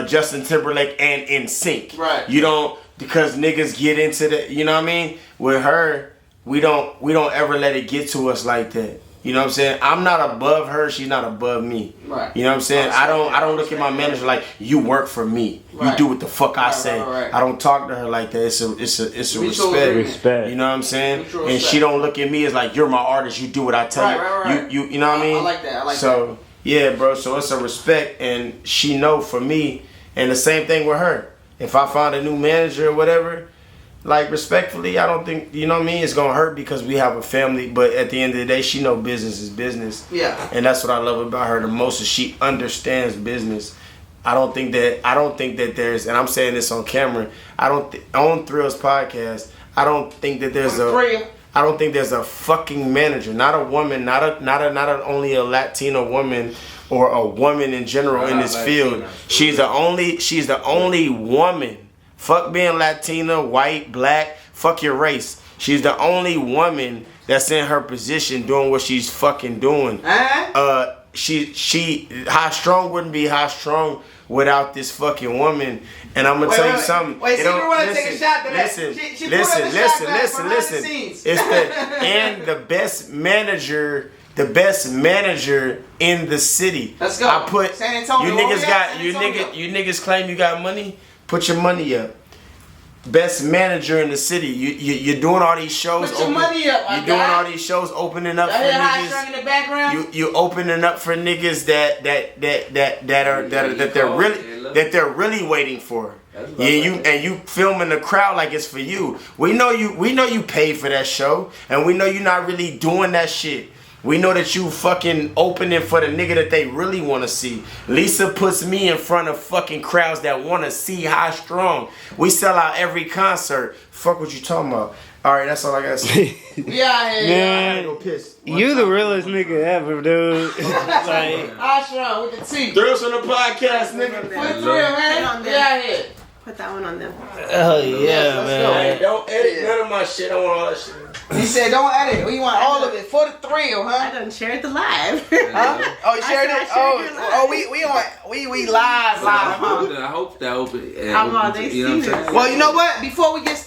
Justin Timberlake and NSYNC. Right. You don't, because niggas get into the, you know what I mean? With her, we don't ever let it get to us like that. You know what I'm saying? I'm not above her. She's not above me. Right. You know what I'm saying? I don't look at my manager like you work for me. Right. You do what the fuck I say. Right. I don't talk to her like that. It's a Mutual Respect. You know what I'm saying? Mutual And respect. she don't look at me as like you're my artist. You do what I tell Right. you. You know what I mean? I like that. So yeah, bro. So it's a respect, and she know for me, and the same thing with her. If I find a new manager or whatever, like respectfully, I don't think, you know what I mean, it's gonna hurt because we have a family. But at the end of the day, she know business is business. Yeah. And that's what I love about her the most, is she understands business. I don't think that there's, and I'm saying this on camera, on Thrillz podcast, I don't think that there's a fucking manager, not a woman, not only a Latina woman or a woman in general in this field. She's the only woman. Fuck being Latina, white, black, fuck your race. She's the only woman that's in her position doing what she's fucking doing. She High Strong wouldn't be High Strong without this fucking woman. And I'm gonna tell you something. Wait, so you want to take a shot to that? Listen. Scenes. It's the best manager in the city. Let's go. I put San Antonio. you niggas claim you got money. Put your money up. Best manager in the city. You're doing all these shows. Put your money up. You're doing all these shows, opening up for niggas. In the background. You opening up for niggas that they're really waiting for. And you filming the crowd like it's for you. We know you paid for that show, and we know you're not really doing that shit. We know that you fucking opening for the nigga that they really want to see. Lisa puts me in front of fucking crowds that want to see High Strong. We sell out every concert. Fuck what you talking about. All right, that's all I gotta say. Man, go piss. you the realest nigga ever, dude. Like, High Strong with the T. Thrillz on the podcast, nigga. Put it through, man. Get here. Put that one on them. oh yeah, let's man. Don't edit none of my shit. I want all that shit. He said, "Don't edit. We want all of it for the thrill, I huh?" done shared the live. Huh? Oh, you shared it. We live, huh? I hope that open. They see you know what I'm this. saying? Well, you know what? Before we get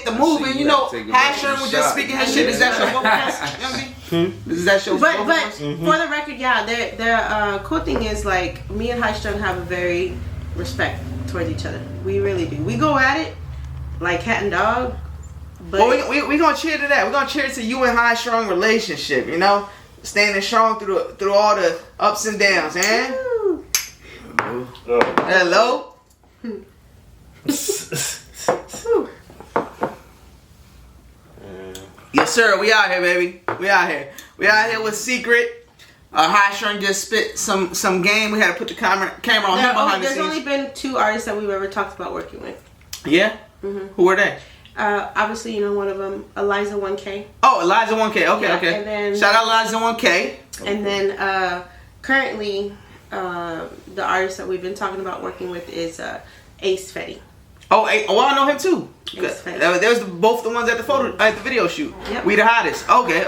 the moving, you know, Hasher was just speaking his shit. Is that show both of us? You know what I mean? Is that show both of But us? for the record, yeah, the cool thing is, like, me and High Strung have a very respect towards each other. We really do. We go at it like cat and dog. But Well, we gonna cheer to that. We're gonna cheer to you and High Strong relationship. You know, standing strong through all the ups and downs, man. Woo. Hello. Yes, sir. We out here, baby. We out here. We out here with Secret. High Strung just spit some game. We had to put the camera on him behind the There's scenes. only been 2 artists that we've ever talked about working with. Yeah. Who are they? Obviously, you know one of them, Eliza 1K. Oh, Eliza 1K. Okay, Yeah, okay. and then- Shout out Eliza 1K. And then currently, the artist that we've been talking about working with is Ace Fetty. Oh, I know him too. Ace Fetty. There's both the ones at the video shoot. Yep. We the hottest. Okay.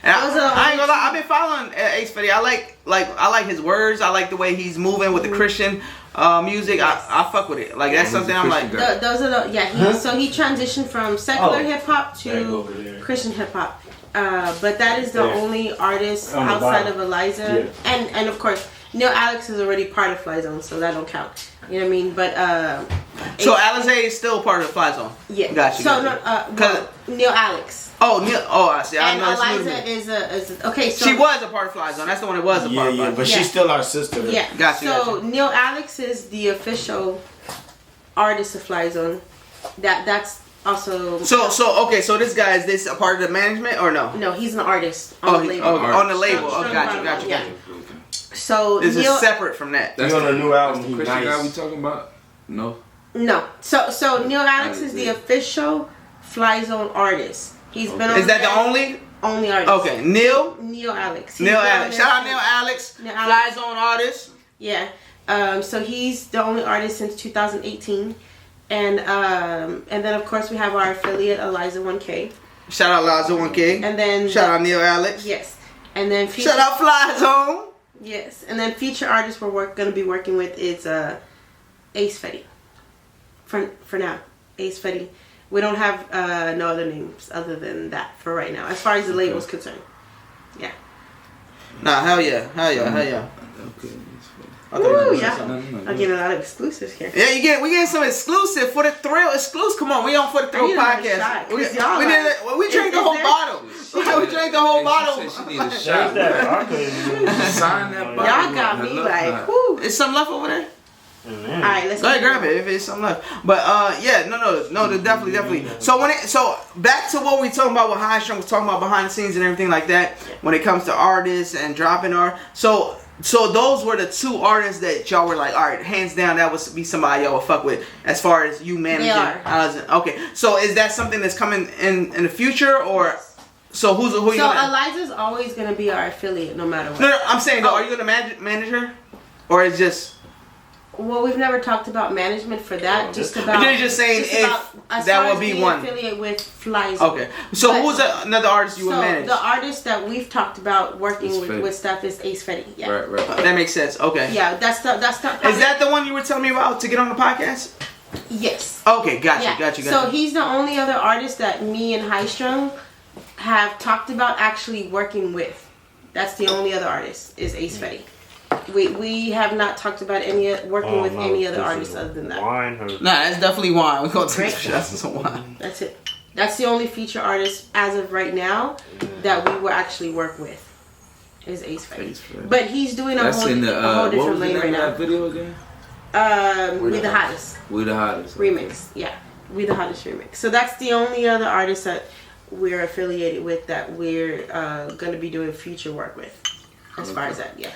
And Those are the I ain't gonna lie. only I've been following Ace Fetty. I like his words. I like the way he's moving with the Christian music. I fuck with it. Like that's something I'm like. Those are the So he transitioned from secular hip hop to Christian hip hop. But that is the only artist On the outside bottom. of Eliza, and of course Neil Alex is already part of Flyzone, so that don't count. You know what I mean? But So Alizé is still part of the Flyzone. yeah. Gotcha. So Cause Neil Alex. oh Neil. Oh, I see. I And know it's new to Eliza me. is okay. So She was a part of Flyzone. That's the one that was a part of Flyzone. but Yeah. she's still our sister. Yeah. Gotcha, So gotcha. Neil Alex is the official artist of Flyzone. That's also So this guy, is this a part of the management or no? no, he's an artist on the label. On the label. Oh, Strong gotcha. Carnival, yeah. So This Neil, is separate from that. That's on a new album. That's the He's Christian guy we nice. talking about? No. no. So Neil Alex is the official Flyzone artist. He's been on Is that the only artist? Okay, Neil Alex. Neil Alex. Shout out Neil Alex. Neil Alex. Flyzone artist. Yeah. So he's the only artist since 2018, and then of course we have our affiliate Eliza 1K, Shout out Laza 1K. and then Shout out Neil Alex. yes, and then feature, Shout out Flyzone. yes, and then feature artist we're going to be working with is Ace Fetty. For now, Ace Fetty. We don't have no other names other than that for right now, as far as the label's concerned. Yeah. Nah, hell yeah. Okay. Okay, Woo, you yeah. said something. No. I'm getting a lot of exclusives here. Yeah, we getting some exclusive for the Thrill exclusive. Come on, we on for the I Thrill need another podcast. shot, We 'cause y'all did like- it. We drank the is whole there- bottle. We drank the whole bottle. She said she need a There's shot. that vodka. Sign that bottle. Y'all got me like, whoo. Is some left over there? All right, let's Go ahead, keep grab going. it if it's something left. But no, definitely. So back to what we talking about, what High Strung was talking about behind the scenes and everything like that. When it comes to artists and dropping art, so those were the two artists that y'all were like, all right, hands down, that would be somebody y'all would fuck with as far as you managing. They are. Okay, so is that something that's coming in the future, or so who you? So gonna, Eliza's always gonna be our affiliate, no matter what. no, I'm saying though, Oh. are you gonna manage her, or is just? Well, we've never talked about management for that. Just But about. you're just saying if as that far will as be being one. affiliate with Flyzone. Okay, so But- who's another artist you So would manage? the artist that we've talked about working Ace with, Fetty. with stuff is Ace Fetty. Yeah. Right. That makes sense. Okay. Yeah, that's the. Is that the one you were telling me about to get on the podcast? Yes. Okay, got you. So he's the only other artist that me and High Strung have talked about actually working with. That's the only other artist is Ace Fetty. We have not talked about working with any other artists other than that. Wine or Nah, that's definitely wine. We're gonna take Great. some shots of some wine. That's it. That's the only feature artist as of right now that we will actually work with is Ace Fetty. Ace Fetty. But he's doing a That's whole, in the a whole what different was the lane name right of now. that video again? We the hottest We the hottest. remix. Yeah, we the hottest remix. So that's the only other artist that we're affiliated with that we're gonna be doing future work with. As far as that, yeah.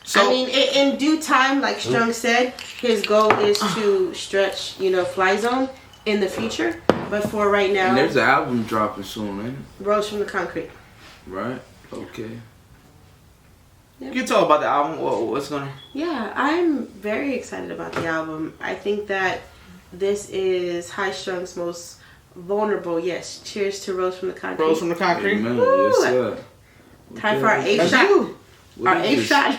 So I mean, in due time, like Strung said, his goal is to stretch, Flyzone in the future. But for right now, And there's an album dropping soon, ain't Rose from the Concrete. it? Right? Okay. you can talk about the album. What's gonna? Yeah, I'm very excited about the album. I think that this is High Strung's most vulnerable. Yes, cheers to Rose from the Concrete. Rose from the Concrete. Amen. Woo. Yes, sir. Time for our eighth That's shot. you. What Our is eighth this? shot.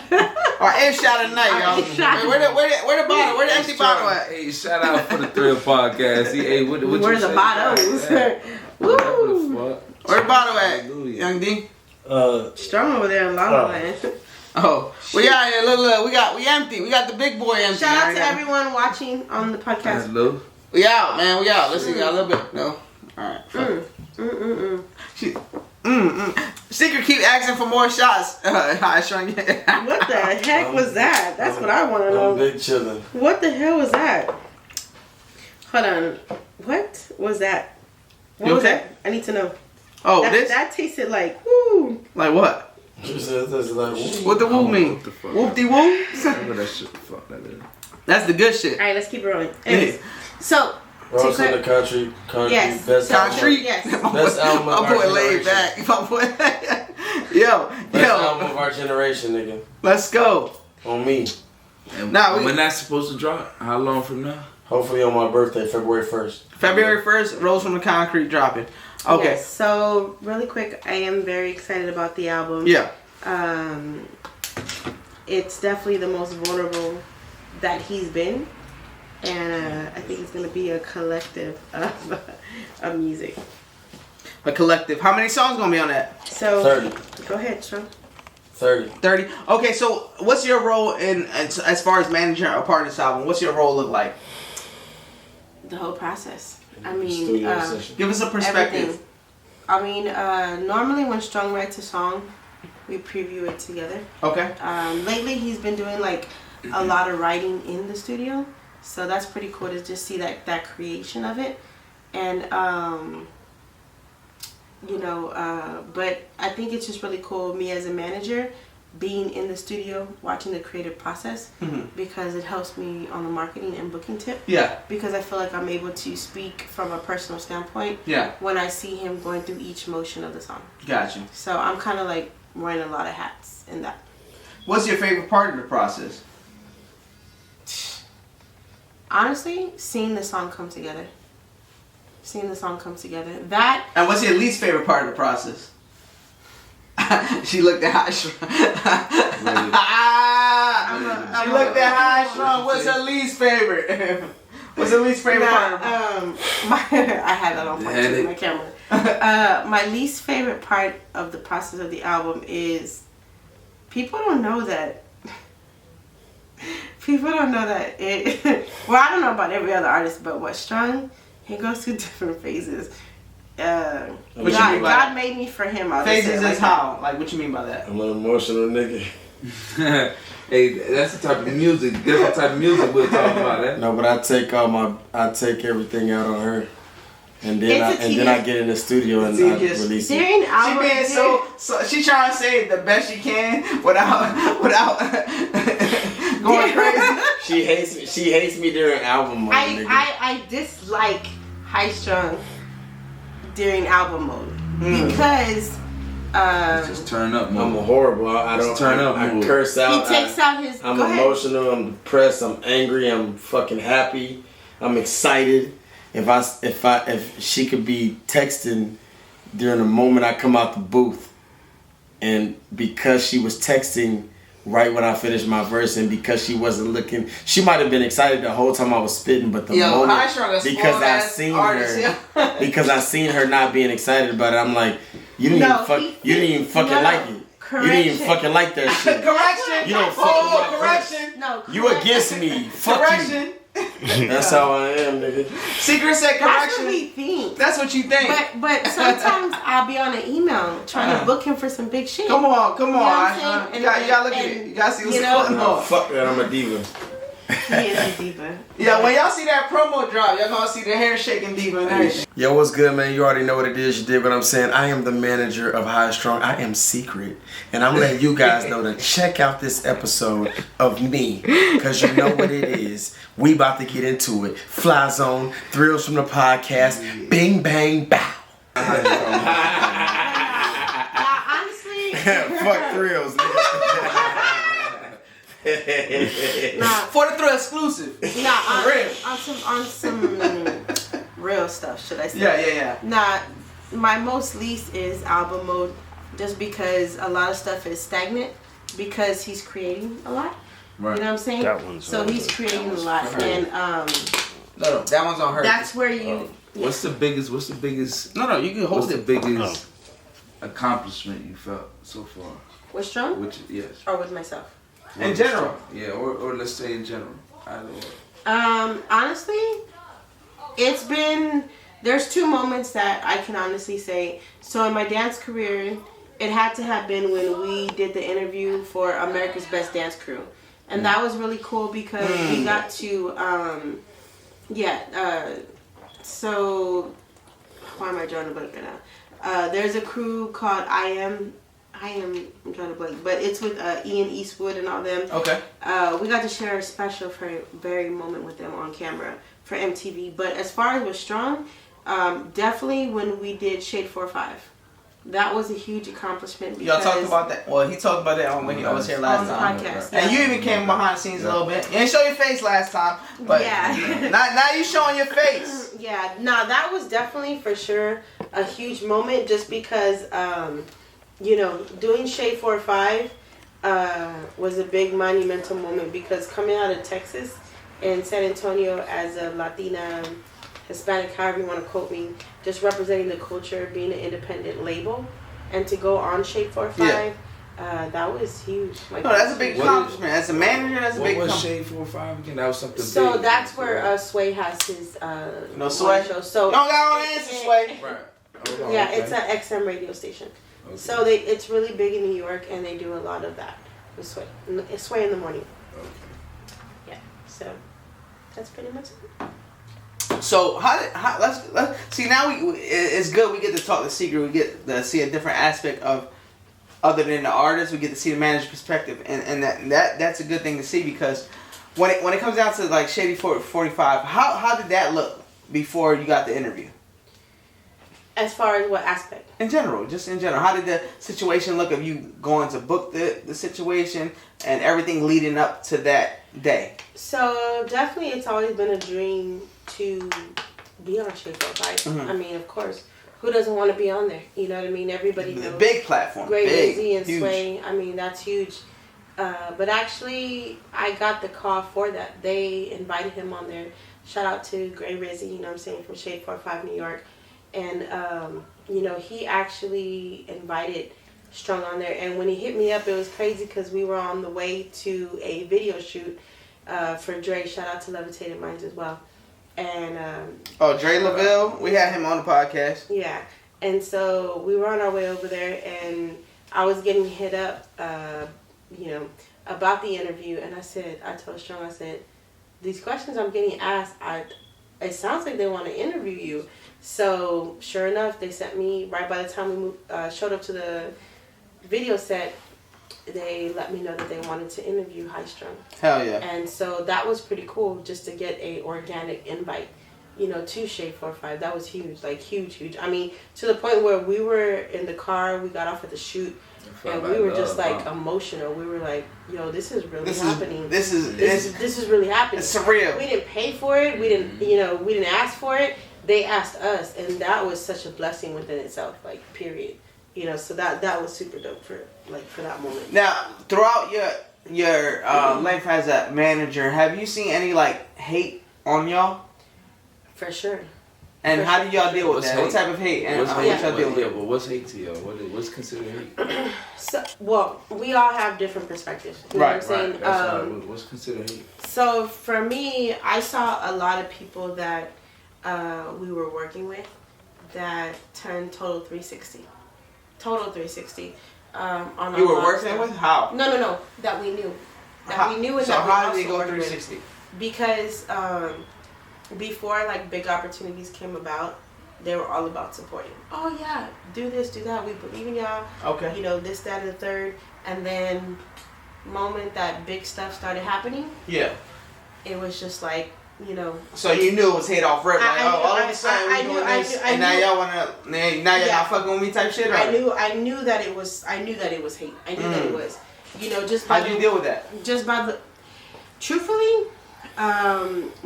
Our eighth shot of the night, Our y'all. eighth shot. Where the bottle? Where the empty bottle at? Hey, shout out for the Thrill Podcast. Hey, what Where you the say? bottles? Yeah. Woo! Where the bottle at? Hallelujah. Young D. Strong over there in La La Land. Oh, we out here. Look. We empty. We got the big boy empty. Shout out right to now. everyone watching on the podcast. Hello. We out, man. We out. Let's see. Got a little bit. No. All right. She, Secret keep asking for more shots. High Strung. What the heck was that? That's what I want to I'm know. big chillin'. What the hell was that? Hold on. What was that? What You was okay? that? I need to know. Oh, that, this? that tasted like woo. Like what? This is like, What the woo mean? What the fuck? Whoop-de-woo? Whatever that shit the fuck that is. That's the good shit. All right, let's keep it rolling. Anyways, so Rose to in the clear- country, Yes. best So- album. Concrete. Yes. Best album of I'm our putting laid generation. back. I'm putting, yo, Best album of yo, our generation, nigga. let's go. On me. And Nah, we- when that's supposed to drop? How long from now? Hopefully on my birthday, February 1st. February 1st, Rose from the Concrete dropping. Okay. Yes, so really quick, I am very excited about the album. Yeah. It's definitely the most vulnerable that he's been, and I think it's gonna be a collective of music. A collective. How many songs gonna be on that? So 30. go ahead, Sean. 30. 30. Okay, so what's your role in as far as manager or part of this album? What's your role look like? The whole process. I mean, Studio session. Give us a perspective. everything. I mean, normally when Strung writes a song, we preview it together. Okay. Lately, he's been doing like a lot of writing in the studio, so that's pretty cool to just see that creation of it, and but I think it's just really cool. Me as a manager, being in the studio, watching the creative process, because it helps me on the marketing and booking tip. Yeah. Because I feel like I'm able to speak from a personal standpoint. Yeah. When I see him going through each motion of the song. Gotcha. So I'm kind of like wearing a lot of hats in that. What's your favorite part of the process? Honestly, seeing the song come together. Seeing the song come together. That. And what's your least favorite part of the process? She looked at High Strong. She looked at High Strong. What's her least favorite? What's her least favorite part? I had that on point too, my camera. My least favorite part of the process of the album is people don't know that. People don't know that it. Well, I don't know about every other artist, but what Strong, he goes through different phases. God made me for him. Phases is how? Like, what you mean by that? I'm an emotional nigga. Hey, that's the type of music. That's the type of music we're talking about. Eh? No, but I take everything out on her, and then I get in the studio and I release it. She being so she trying to say the best she can without going crazy. She hates me during album mode. I dislike High Strung during album mode because just turn up mode. I'm horrible. I don't turn up. I curse out. He takes out his. I'm emotional. I'm depressed. I'm angry. I'm fucking happy. I'm excited. If she could be texting during the moment I come out the booth, and because she was texting right when I finished my verse, and because she wasn't looking, she might have been excited the whole time I was spitting, but the moment because I seen her not being excited about it, I'm like, you didn't even fucking like it. Correction. You didn't even fucking like that shit. Correction. You don't fucking correction. No, you against me. Fuck correction. you. That's how I am, nigga. Secret said correction. That's what we think. That's what you think. But sometimes I'll be on an email trying to book him for some big shit. Come on. You know what I'm saying? You gotta look at it. You gotta see what's going on. Fuck that, I'm a diva. He is a diva. Yeah, when y'all see that promo drop, y'all gonna see the hair shaking diva and everything. Yo, what's good, man? You already know what it is. You did what I'm saying. I am the manager of High Strong. I am Secret. And I'm letting you guys know to check out this episode of me. Because you know what it is. We about to get into it. Flyzone, Thrillz from the podcast. Bing, bang, bow. Honestly. Fuck Thrillz, nigga. For the Thrill exclusive. On some real stuff, should I say? Yeah. Nah, my most least is album mode, just because a lot of stuff is stagnant because he's creating a lot. Right. You know what I'm saying? So he's creating a lot, and no, that one's on her. That's where you. What's the biggest? No, you can hold it. What's the biggest accomplishment you felt so far? With Strong? Yes. Or with myself? In general. Yeah, or let's say in general. Either way. Honestly, there's two moments that I can honestly say. So in my dance career, it had to have been when we did the interview for America's Best Dance Crew. And that was really cool because we got to, so, why am I drawing a blank right now? There's a crew called I'm trying to blank, but it's with Ian Eastwood and all them. Okay. We got to share a special very moment with them on camera for MTV. But as far as with Strong, definitely when we did Shade 4-5. That was a huge accomplishment. Because y'all talked about that. Well, he talked about that when I was here last time. On the podcast. And you even came behind the scenes a little bit. You didn't show your face last time, but now you showing your face. Yeah, no, that was definitely for sure a huge moment, just because doing Shade 4-5 was a big monumental moment, because coming out of Texas and San Antonio as a Latina, Hispanic, however you want to quote me, just representing the culture, being an independent label, and to go on Shade 4-5, that was huge. Like, no, that's a big accomplishment. As a manager, that's a big accomplishment. What was Shade 4-5 again? That was something so big. that's where Sway has his Sway show. So don't got no answer, Sway. Right. Yeah, it's an XM radio station. Okay. So it's really big in New York, and they do a lot of that with Sway. It's Sway in the morning. Okay. Yeah. So that's pretty much it. So let's see, now it's good we get to talk to Secret. We get to see a different aspect of other than the artist. We get to see the manager's perspective, and that's a good thing to see, because when it comes down to like Shady 45, how did that look before you got the interview? As far as what aspect? In general, just in general. How did the situation look of you going to book the situation and everything leading up to that day? So definitely it's always been a dream to be on Shade 45. Mm-hmm. I mean, of course, who doesn't want to be on there? You know what I mean? Everybody knows. Big platform. Great big, Lizzie and huge. Sway. I mean, that's huge. But actually, I got the call for that. They invited him on there. Shout out to Gray Rizzy, you know what I'm saying, from Shade 45 New York. And, you know, he actually invited Strung on there. And when he hit me up, it was crazy because we were on the way to a video shoot for Dre. Shout out to Levitated Minds as well. And Dre LaVille, we had him on the podcast. Yeah. And so we were on our way over there, and I was getting hit up, you know, about the interview. And I told Strung, I said, these questions I'm getting asked, it sounds like they want to interview you. So sure enough, they sent me, right by the time we showed up to the video set, they let me know that they wanted to interview High Strung. Hell yeah. And so that was pretty cool, just to get a organic invite, you know, to Shade 45. That was huge, like huge. I mean, to the point where we were in the car, we got off at the shoot, and we were just like emotional. We were like, yo, this is really happening. This is really happening. It's surreal. We didn't pay for it. We didn't, you know, we didn't ask for it. They asked us, and that was such a blessing within itself, like, period. You know, so that was super dope for that moment. Now, throughout your life as a manager, have you seen any like hate on y'all? For sure. And how do y'all deal with What's that? hate? What type of hate? And What's how hate? y'all deal with it? But what's hate to y'all? What's considered hate? So, well, we all have different perspectives. You know what I'm saying? That's what's considered hate? So for me, I saw a lot of people that we were working with that turned total 360. Total 360. On You were working with? How? No. That we knew. That we knew, and so that we how also did they go worked with. 360? Because before like big opportunities came about, they were all about supporting. Oh yeah, do this, do that. We believe in y'all. Okay. You know, this, that, and the third. And then, moment that big stuff started happening, Yeah. it was just like, you know. So you knew it was hate off rip. Like, all of a sudden I we knew, doing I this, knew, I and now knew. y'all wanna, now you're not fucking with me type shit. Or? I knew that it was hate. I knew that it was. You know, just by How'd you deal with that? Just by the, truthfully,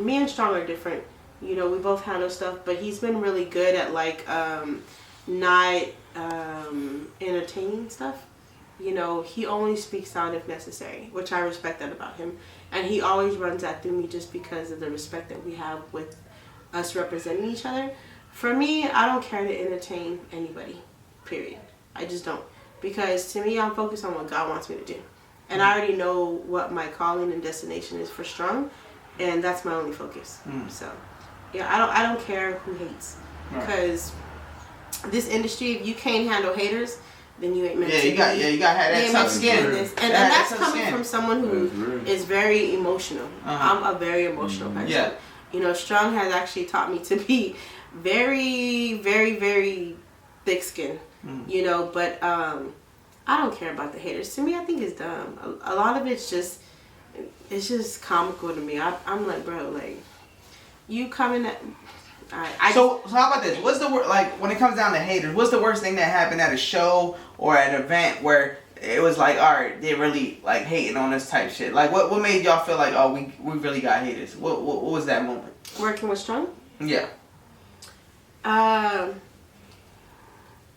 me and Strong are different. You know, we both handle stuff, but he's been really good at like not entertaining stuff. You know, he only speaks out if necessary, which I respect that about him. And he always runs that through me just because of the respect that we have with us representing each other. For me, I don't care to entertain anybody, period. I just don't. Because to me, I'm focused on what God wants me to do. And I already know what my calling and destination is for Strong, and that's my only focus. So, yeah, I don't care who hates. Because this industry, if you can't handle haters, then you ain't meant to be. You got to have that tough skin. And that's coming from someone who is very emotional. I'm a very emotional person. Yeah. You know, Strong has actually taught me to be very, very, very thick-skinned. You know, but I don't care about the haters. To me, I think it's dumb. A lot of it's just comical to me. I'm like, bro, like, you coming at... So how about this? What's the like when it comes down to haters? What's the worst thing that happened at a show or at an event where it was like, all right, they really like hating on this type shit? Like, what made y'all feel like, oh, we really got haters? What was that moment? Working with Strong? Yeah. I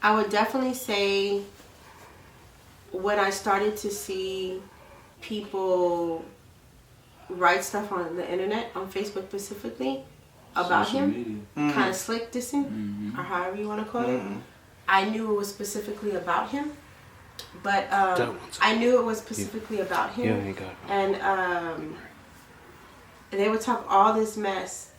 would definitely say when I started to see people write stuff on the internet, on Facebook specifically, about Social him, kind of slick dissing, or however you want to call it. I knew it was specifically about him, but I knew it was specifically about him, and they would talk all this mess,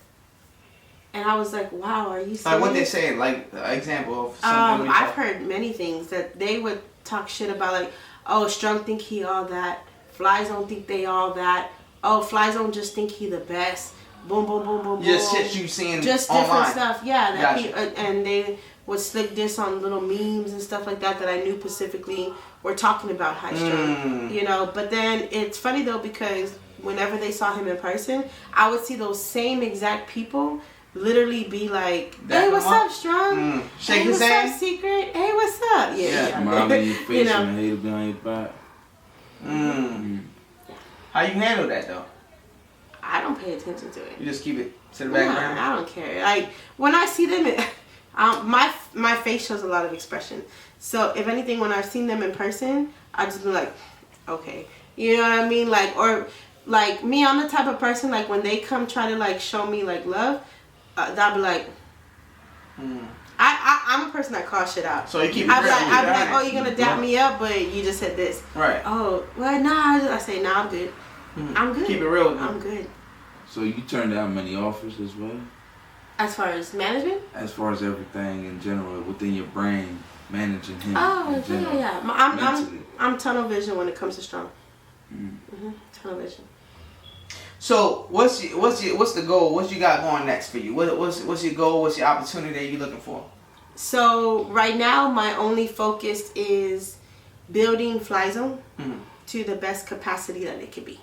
and I was like, wow, are you serious? Like what they saying, like example of something. I've heard many things that they would talk shit about, like, oh, Strong think he all that, Flyzone think they all that, oh, Flyzone just think he the best. Boom, boom, boom, boom, boom. Just shit you seen just online. Different stuff, yeah. That Gotcha. and they would slick diss on little memes and stuff like that I knew specifically were talking about High Strung, you know. But then it's funny though, because whenever they saw him in person, I would see those same exact people literally be like, "Hey, what's up, Strong? Shake hey, his what's hand. up, Secret? Hey, what's up?" Yeah. Smile in your face You know. and hate behind your back. How you handle that though? I don't pay attention to it. You just keep it to the Nah, background. I don't care. Like when I see them, my face shows a lot of expression. So if anything, when I've seen them in person, I just be like, okay, you know what I mean? Like, or like me, I'm the type of person, like when they come try to like show me like love, I'll be like, I'm a person that calls shit out. So you keep it I'll be real. like, oh, you're gonna dap me up, but you just said this. Right. Oh, well, nah. I say, nah, I'm good. I'm good. Keep it real with you. I'm good. So you turn down many offers as well? As far as management? As far as everything in general within your brain, managing him. Oh, in general, yeah. mentally. I'm tunnel vision when it comes to Strong. Tunnel vision. So what's the goal? What you got going next for you? What's your goal? What's your opportunity that you're looking for? So right now, my only focus is building Flyzone to the best capacity that it could be.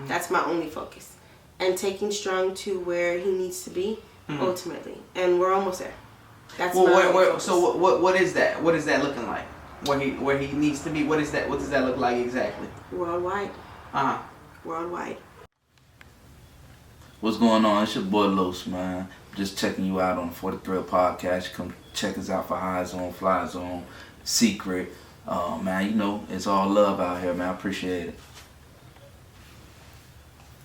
That's my only focus, and taking Strong to where he needs to be ultimately, and we're almost there. That's my only focus. So what is that? What is that looking like? Where he needs to be? What is that? What does that look like exactly? Worldwide. Worldwide. What's going on? It's your boy Los, man. Just checking you out on the 40 Thrill podcast. Come check us out for High Zone, Fly Zone, Secret. Man, you know, it's all love out here, man. I appreciate it.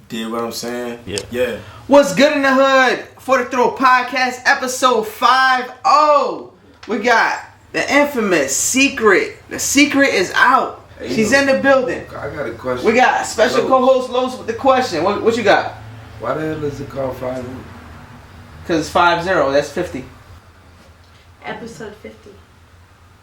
Did what I'm saying? Yeah. What's good in the hood? 40 Thrill podcast episode 50. We got the infamous Secret. The Secret is out. Hey, She's in the building. I got a question. We got special co-host Los with the question. What you got? Why the hell is it called Fly? Cause it's 50. That's 50. Episode 50.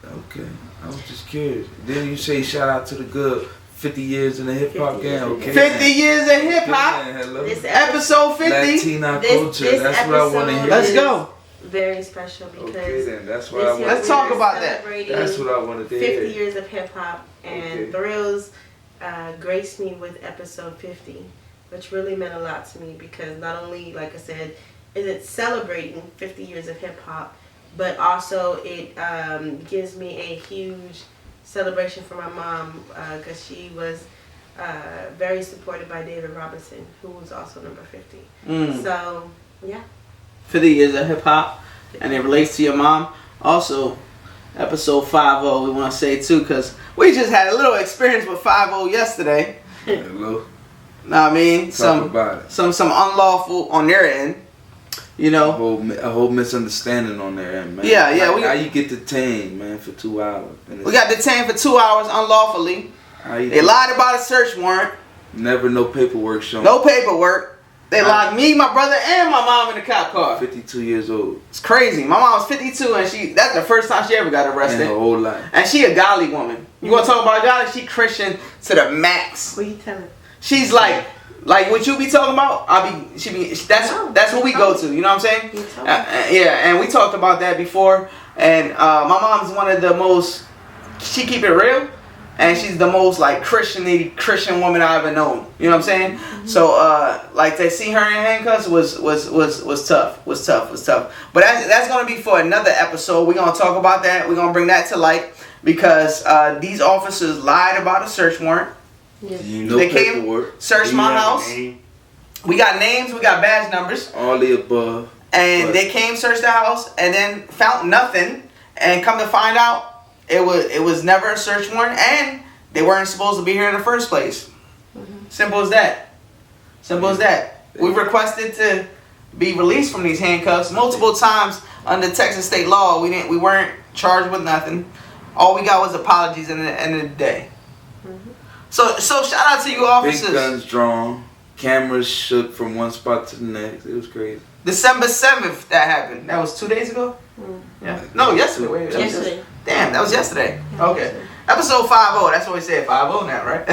Okay, I was just curious. Then you say shout out to the good 50 years in the hip hop 50 game. years. Okay. 50 years of hip hop. Okay, hello. This Episode 50. Latina This culture. That's what I want to hear. Let's is go. Very special because Okay, then that's what this I want. year Let's we talk are about that. celebrating That's what I wanted to 50 hear. years of hip hop, and Okay. Thrillz graced me with episode 50, which really meant a lot to me because not only, like I said, is it celebrating 50 years of hip hop, but also it gives me a huge celebration for my mom because she was very supported by David Robinson, who was also number 50. So, yeah. 50 years of hip hop, and it relates to your mom. Also, episode 50, we want to say too, because we just had a little experience with 50 yesterday. Hello. Know what I mean? Talk about it. Some unlawful on their end, you know. A whole misunderstanding on their end, man. Yeah, Like, we- how you get detained, man, for 2 hours? We got detained for 2 hours unlawfully. They lied about a search warrant. Never no paperwork shown. No paperwork. They locked me, my brother, and my mom in the cop car. 52 years old. It's crazy. My mom was 52, and that's the first time she ever got In arrested. her whole life. And she a godly woman. You want to talk about godly? She Christian to the max. What you telling? She's like what you be talking about. That's who we go to. You know what I'm saying? Yeah, and we talked about that before. And my mom's one of the most. She keep it real, and she's the most like Christian woman I ever known. You know what I'm saying? So like to see her in handcuffs was tough. Was tough. But that's gonna be for another episode. We're gonna talk about that. We're gonna bring that to light because these officers lied about a search warrant. No They came, paperwork. searched my house. We got names, we got badge numbers. All the above. And they came, searched the house, and then found nothing. And come to find out, it was never a search warrant, and they weren't supposed to be here in the first place. Simple as that. Simple as that. We requested to be released from these handcuffs multiple times under Texas state law. We weren't charged with nothing. All we got was apologies at the end of the day. So shout out to you officers. Big guns drawn. Cameras shook from one spot to the next. It was crazy. December 7th that happened. That was 2 days ago? Yeah. No, yesterday. Wait, Yesterday. Damn, that was yesterday. Okay. Episode 50. That's what we said. 50 now, right?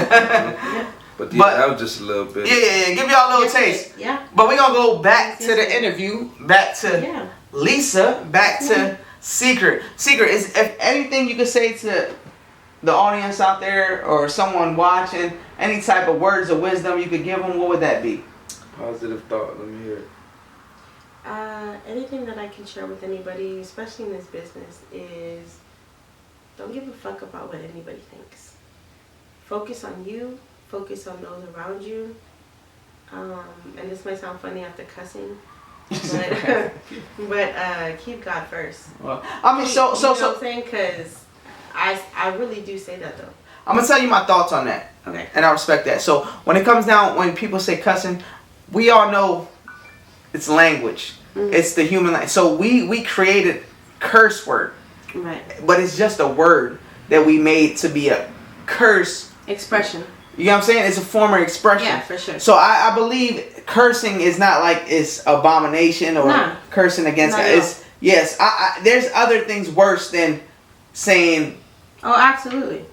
But that was just a little bit. Yeah. Give y'all a little taste. Yeah. But we're going to go back to the interview. Back to Yeah. Lisa. Back to Secret is, if anything you could say to the audience out there or someone watching, any type of words of wisdom you could give them, what would that be? Positive thought. Let me hear it. Anything that I can share with anybody, especially in this business, is don't give a fuck about what anybody thinks. Focus on you. Focus on those around you. And this might sound funny after cussing, but keep God first. Well, I mean, so you know what I'm saying? Because I really do say that though. I'm gonna tell you my thoughts on that. Okay. And I respect that. So when it comes down, when people say cussing, we all know it's language. Mm-hmm. It's the human language. So we created curse word. Right. But it's just a word that we made to be a curse. Expression. You know what I'm saying? It's a form of expression. Yeah, for sure. So I believe cursing is not like it's abomination or cursing against God. It's, yes, there's other things worse than saying Oh, absolutely.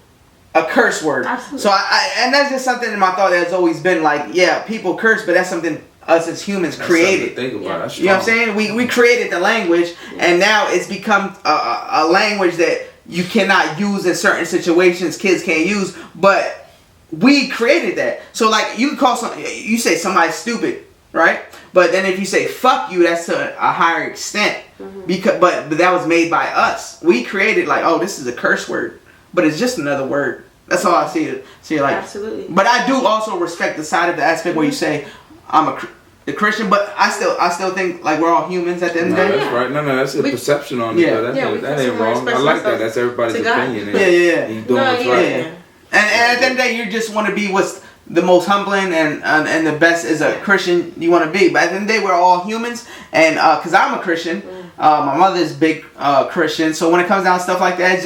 a curse word. Absolutely. So and that's just something in my thought that's always been like, yeah, people curse, but that's something us as humans created. Think about. That's you know what I'm saying? We created the language, and now it's become a language that you cannot use in certain situations. Kids can't use, but we created that. So like you call you say somebody stupid, right? But then if you say fuck you, that's to a higher extent. Mm-hmm. But that was made by us. We created like, oh, this is a curse word, but it's just another word. That's all I see it. See, like, absolutely. But I do also respect the side of the aspect where you say I'm a Christian, but I still think like we're all humans at the end of the day. That's right. No, that's a perception on it. Yeah. That ain't wrong. I like that. That's everybody's opinion. Yeah. He's doing what's right. Yeah. And at the end of the day, you just want to be what's the most humbling and the best as a Christian you want to be. But at the end of the day, we're all humans. And because I'm a Christian, my mother's big Christian. So when it comes down to stuff like that,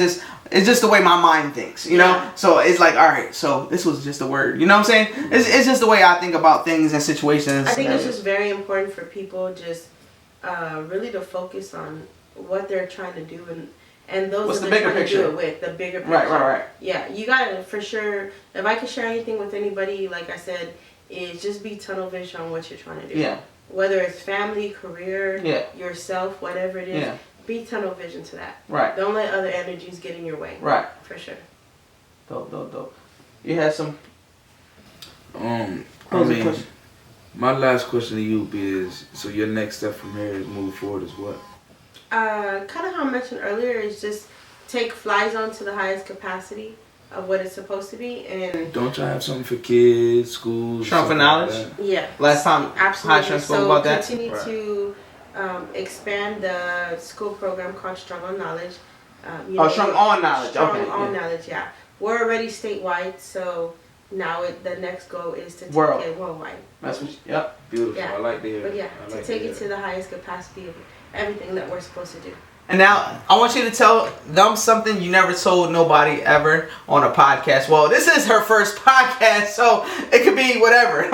it's just the way my mind thinks, you know? So it's like, all right, so this was just a word. You know what I'm saying? It's just the way I think about things and situations. I think it's just very important for people just really to focus on what they're trying to do and those What's that the they're bigger trying picture? to do it with, the bigger picture. Right. Yeah, you gotta, for sure, if I could share anything with anybody, like I said, is just be tunnel vision on what you're trying to do. Yeah. Whether it's family, career, yourself, whatever it is, be tunnel vision to that. Right. Don't let other energies get in your way. Right. For sure. Dope. You had some... Mm. I mean, my last question to you is, so your next step from here to move forward is what? Kind of how I mentioned earlier, is just take Flyzone to the highest capacity of what it's supposed to be. And don't y'all have something for kids, schools? Strong for knowledge? Like yeah. Last time, absolutely. spoke about that. Continue to expand the school program called Strong on Knowledge. Strong on Knowledge. Strong on Knowledge, yeah. We're already statewide, so now the next goal is to take it worldwide. That's what. Yep. Beautiful. Yeah. I like to hear. But yeah, to take it to the highest capacity of everything that we're supposed to do. And now I want you to tell them something you never told nobody ever on a podcast. Well, this is her first podcast, so it could be whatever.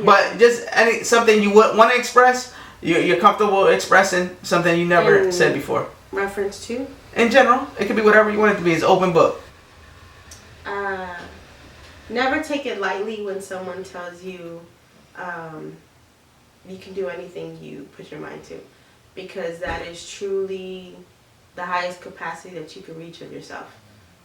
But just something you would want to express. You're comfortable expressing something you never said before. Reference to? In general, it could be whatever you want it to be. It's open book. Never take it lightly when someone tells you you can do anything you put your mind to, because that is truly the highest capacity that you can reach of yourself,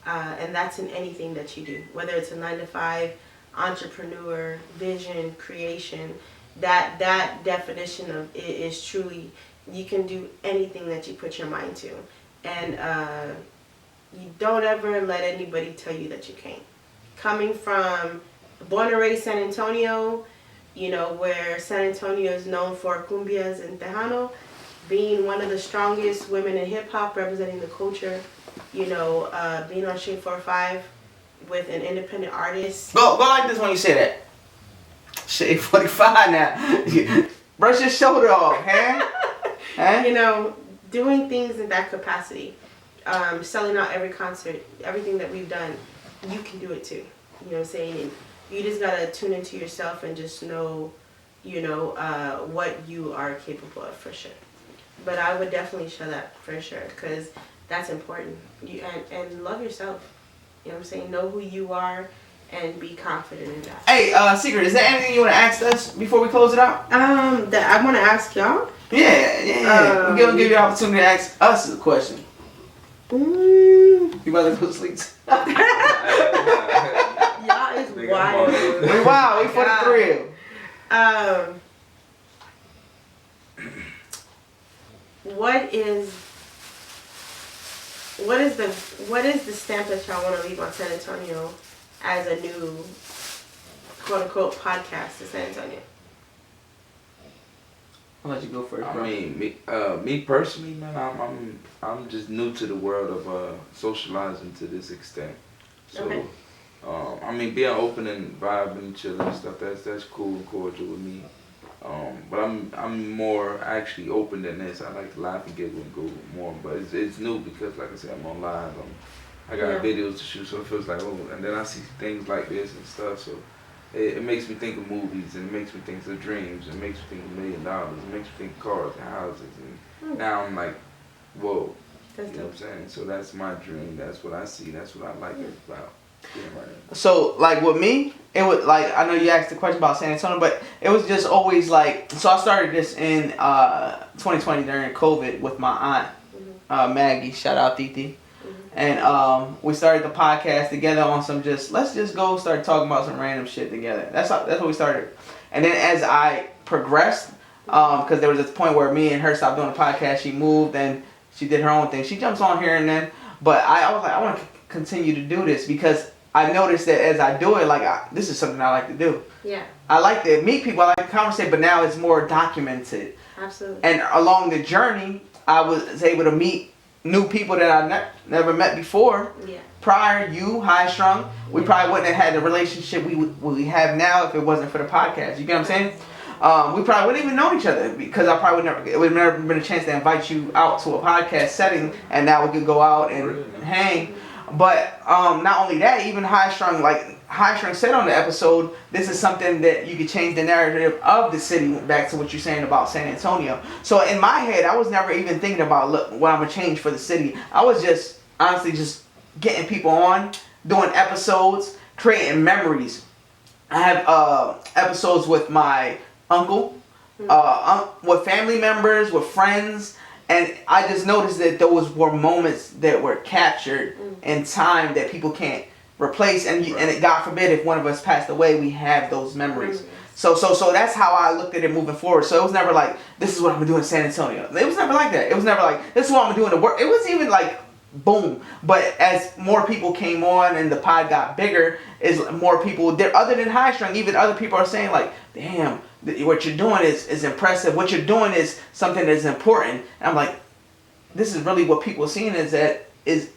and that's in anything that you do, whether it's a 9-to-5, entrepreneur, vision, creation. That definition of it is truly you can do anything that you put your mind to, and you don't ever let anybody tell you that you can't. Coming from born and raised San Antonio, where San Antonio is known for cumbias and tejano, being one of the strongest women in hip hop, representing the culture, being on Shade 45 with an independent artist. Go like this when you say that. Shade 45 now. Brush your shoulder off, huh? Doing things in that capacity, selling out every concert, everything that we've done, you can do it too. You know what I'm saying? And you just gotta tune into yourself and just know, what you are capable of, for sure. But I would definitely share that for sure, because that's important. And love yourself. You know what I'm saying? Know who you are and be confident in that. Hey, Secret, is there anything you want to ask us before we close it out? That I want to ask y'all. Yeah. We're gonna give you the opportunity to ask us a question. You about to go to sleep? Y'all is wild. We wild. We for the thrill. What is the stamp that y'all want to leave on San Antonio as a new quote unquote podcast to San Antonio? I'll let you go first. I Bro. mean, me personally, man, I'm just new to the world of socializing to this extent. So, Okay. I mean, being open and vibing and chilling and stuff, that's cool and cordial with me. But I'm more actually open than this. I like to laugh and giggle and go more, but it's new because, like I said, I'm on live. I got videos to shoot, so it feels like, oh, and then I see things like this and stuff, so it makes me think of movies, and it makes me think of dreams, and it makes me think of $1 million, it makes me think of cars and houses, and now I'm like, whoa, you know what I'm saying? So that's my dream, that's what I see, that's what I like about being right now. So, like, with me, it was, like, I know you asked the question about San Antonio, but it was just always, like, so I started this in 2020 during COVID with my aunt, Maggie, shout out Titi. And we started the podcast together on some let's just go start talking about some random shit together. That's what we started. And then as I progressed, because there was this point where me and her stopped doing the podcast, she moved and she did her own thing. She jumps on here and then, but I was like, I want to continue to do this because I noticed that as I do it, like this is something I like to do. Yeah. I like to meet people, I like to conversate, but now it's more documented. Absolutely. And along the journey, I was able to meet new people that I never met before. Yeah. Prior, you, High Strung, we probably wouldn't have had the relationship we have now if it wasn't for the podcast. You get what I'm saying? We probably wouldn't even know each other because it would never been a chance to invite you out to a podcast setting, and now we could go out and hang. But not only that, even High Strung said on the episode, this is something that you could change the narrative of the city back to what you're saying about San Antonio. So in my head, I was never even thinking about what I'm going to change for the city. I was just honestly just getting people on, doing episodes, creating memories. I have episodes with my uncle, with family members, with friends. And I just noticed that those were moments that were captured in time that people can't replace. And God forbid if one of us passed away, we have those memories. So that's how I looked at it moving forward. So it was never like, this is what I'm going to do in San Antonio. It was never like that. It was never like, this is what I'm going to do in the work. It wasn't even like, boom. But as more people came on and the pod got bigger, is more people there other than High Strung, even other people are saying like, damn, what you're doing is impressive. What you're doing is something that's important. And I'm like, this is really what people are seeing is it as.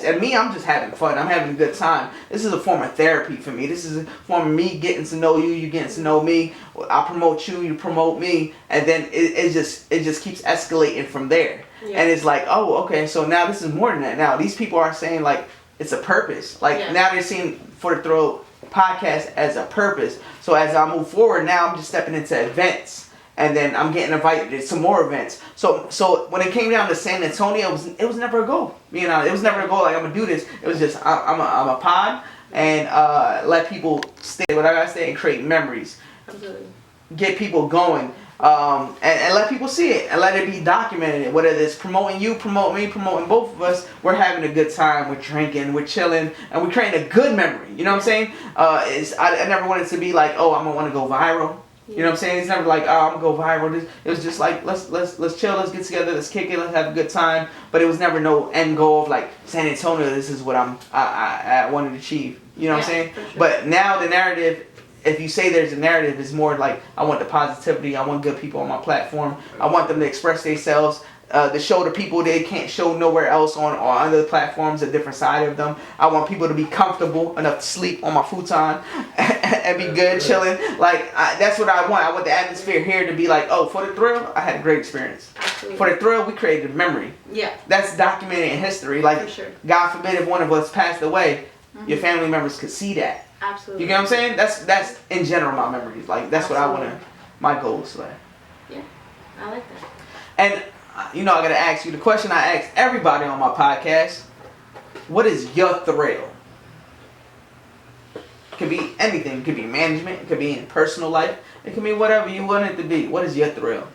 And me, I'm just having fun. I'm having a good time. This is a form of therapy for me. This is a form of me getting to know you. You getting to know me. I promote you. You promote me. And then it just keeps escalating from there. Yeah. And it's like, oh, okay. So now this is more than that. Now these people are saying like it's a purpose. Like now they're seeing For the Thrill podcast as a purpose. So as I move forward, now I'm just stepping into events. And then I'm getting invited to some more events. So when it came down to San Antonio, it was never a goal. You know, it was never a goal like I'm gonna do this. It was just I'm a pod and let people stay what I gotta stay and create memories. Absolutely. Get people going and let people see it and let it be documented. Whether it's promoting you, promote me, promoting both of us, we're having a good time. We're drinking, we're chilling, and we're creating a good memory. You know what I'm saying? I never wanted to be like, oh, I'm gonna want to go viral. You know what I'm saying? It's never like, oh, I'm gonna go viral. It was just like, let's chill, let's get together, let's kick it, let's have a good time. But it was never no end goal of like San Antonio. This is what I wanted to achieve. You know what I'm saying? Sure. But now the narrative, if you say there's a narrative, is more like I want the positivity. I want good people on my platform. I want them to express themselves. To show the people they can't show nowhere else on other platforms, a different side of them. I want people to be comfortable enough to sleep on my futon and be good, chilling. Like, that's what I want. I want the atmosphere here to be like, oh, For the Thrill, I had a great experience. Absolutely. For the Thrill, we created a memory. Yeah. That's documented in history. Like, for sure. God forbid if one of us passed away, your family members could see that. Absolutely. You get what I'm saying? That's in general my memories. Like, that's what I want to, my goals. Like. Yeah, I like that. And you know, I gotta ask you the question I ask everybody on my podcast. What is your thrill? It could be anything. It could be management. It could be in personal life. It could be whatever you want it to be. What is your thrill?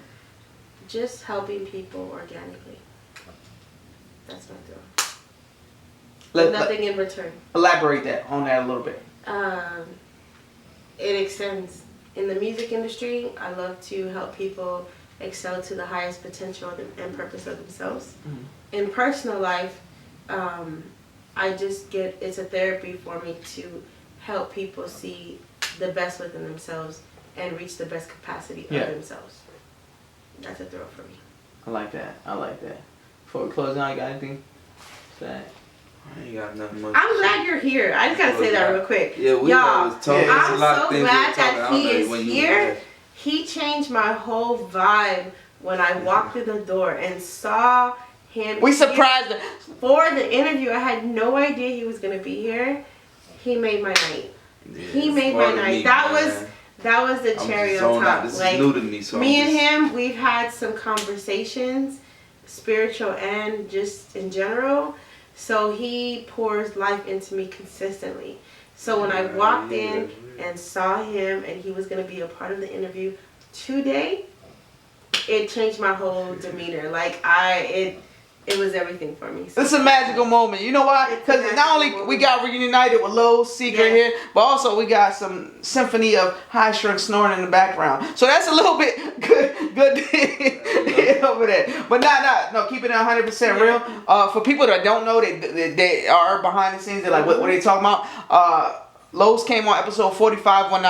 Just helping people organically. That's my thrill. Nothing in return. Elaborate on that a little bit. It extends. In the music industry, I love to help people excel to the highest potential and purpose of themselves. In personal life, it's a therapy for me to help people see the best within themselves and reach the best capacity of themselves. That's a thrill for me. I like that. Before we close out, you got anything to say? I ain't got nothing much. I'm glad you're here. I just gotta say that real quick. Yeah, y'all. I'm so glad that he is here. He changed my whole vibe when I walked through the door and saw him. We surprised him for the interview. I had no idea he was gonna be here. He made my night. He made my night. That was the cherry on top. This is new to me. So me and him, we've had some conversations, spiritual and just in general. So he pours life into me consistently. So when I walked in and saw him and he was going to be a part of the interview today, it changed my whole demeanor. Like it was everything for me. So it's a magical moment. You know why? Because not only we got reunited with Lowe's Secret here, but also we got some symphony of high strung snoring in the background. So that's a little bit good over there. But no, keep it 100% real. For people that don't know, they are behind the scenes. They're like, what are they talking about? Lowe's came on episode 45 when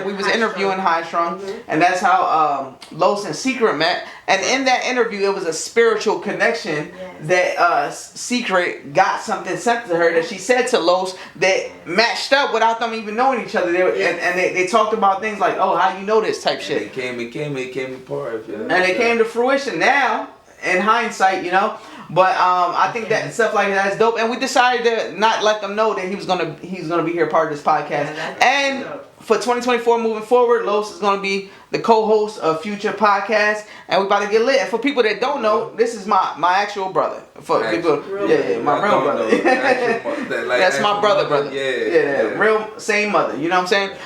we was interviewing High Strung, and that's how Lowe's and Secret met. And in that interview, it was a spiritual connection that Secret got something sent to her that she said to Lowe's that matched up without them even knowing each other. They talked about things like, oh, how you know this type shit. It came apart. And it came to fruition now, in hindsight, you know. But I think that stuff like that is dope, and we decided to not let them know that he's gonna be here part of this podcast. And for 2024 moving forward, Los is gonna be the co-host of future podcasts, and we about to get lit. And for people that don't know, this is my actual brother. For people, my real brother. That's my brother. Yeah, real same mother. You know what I'm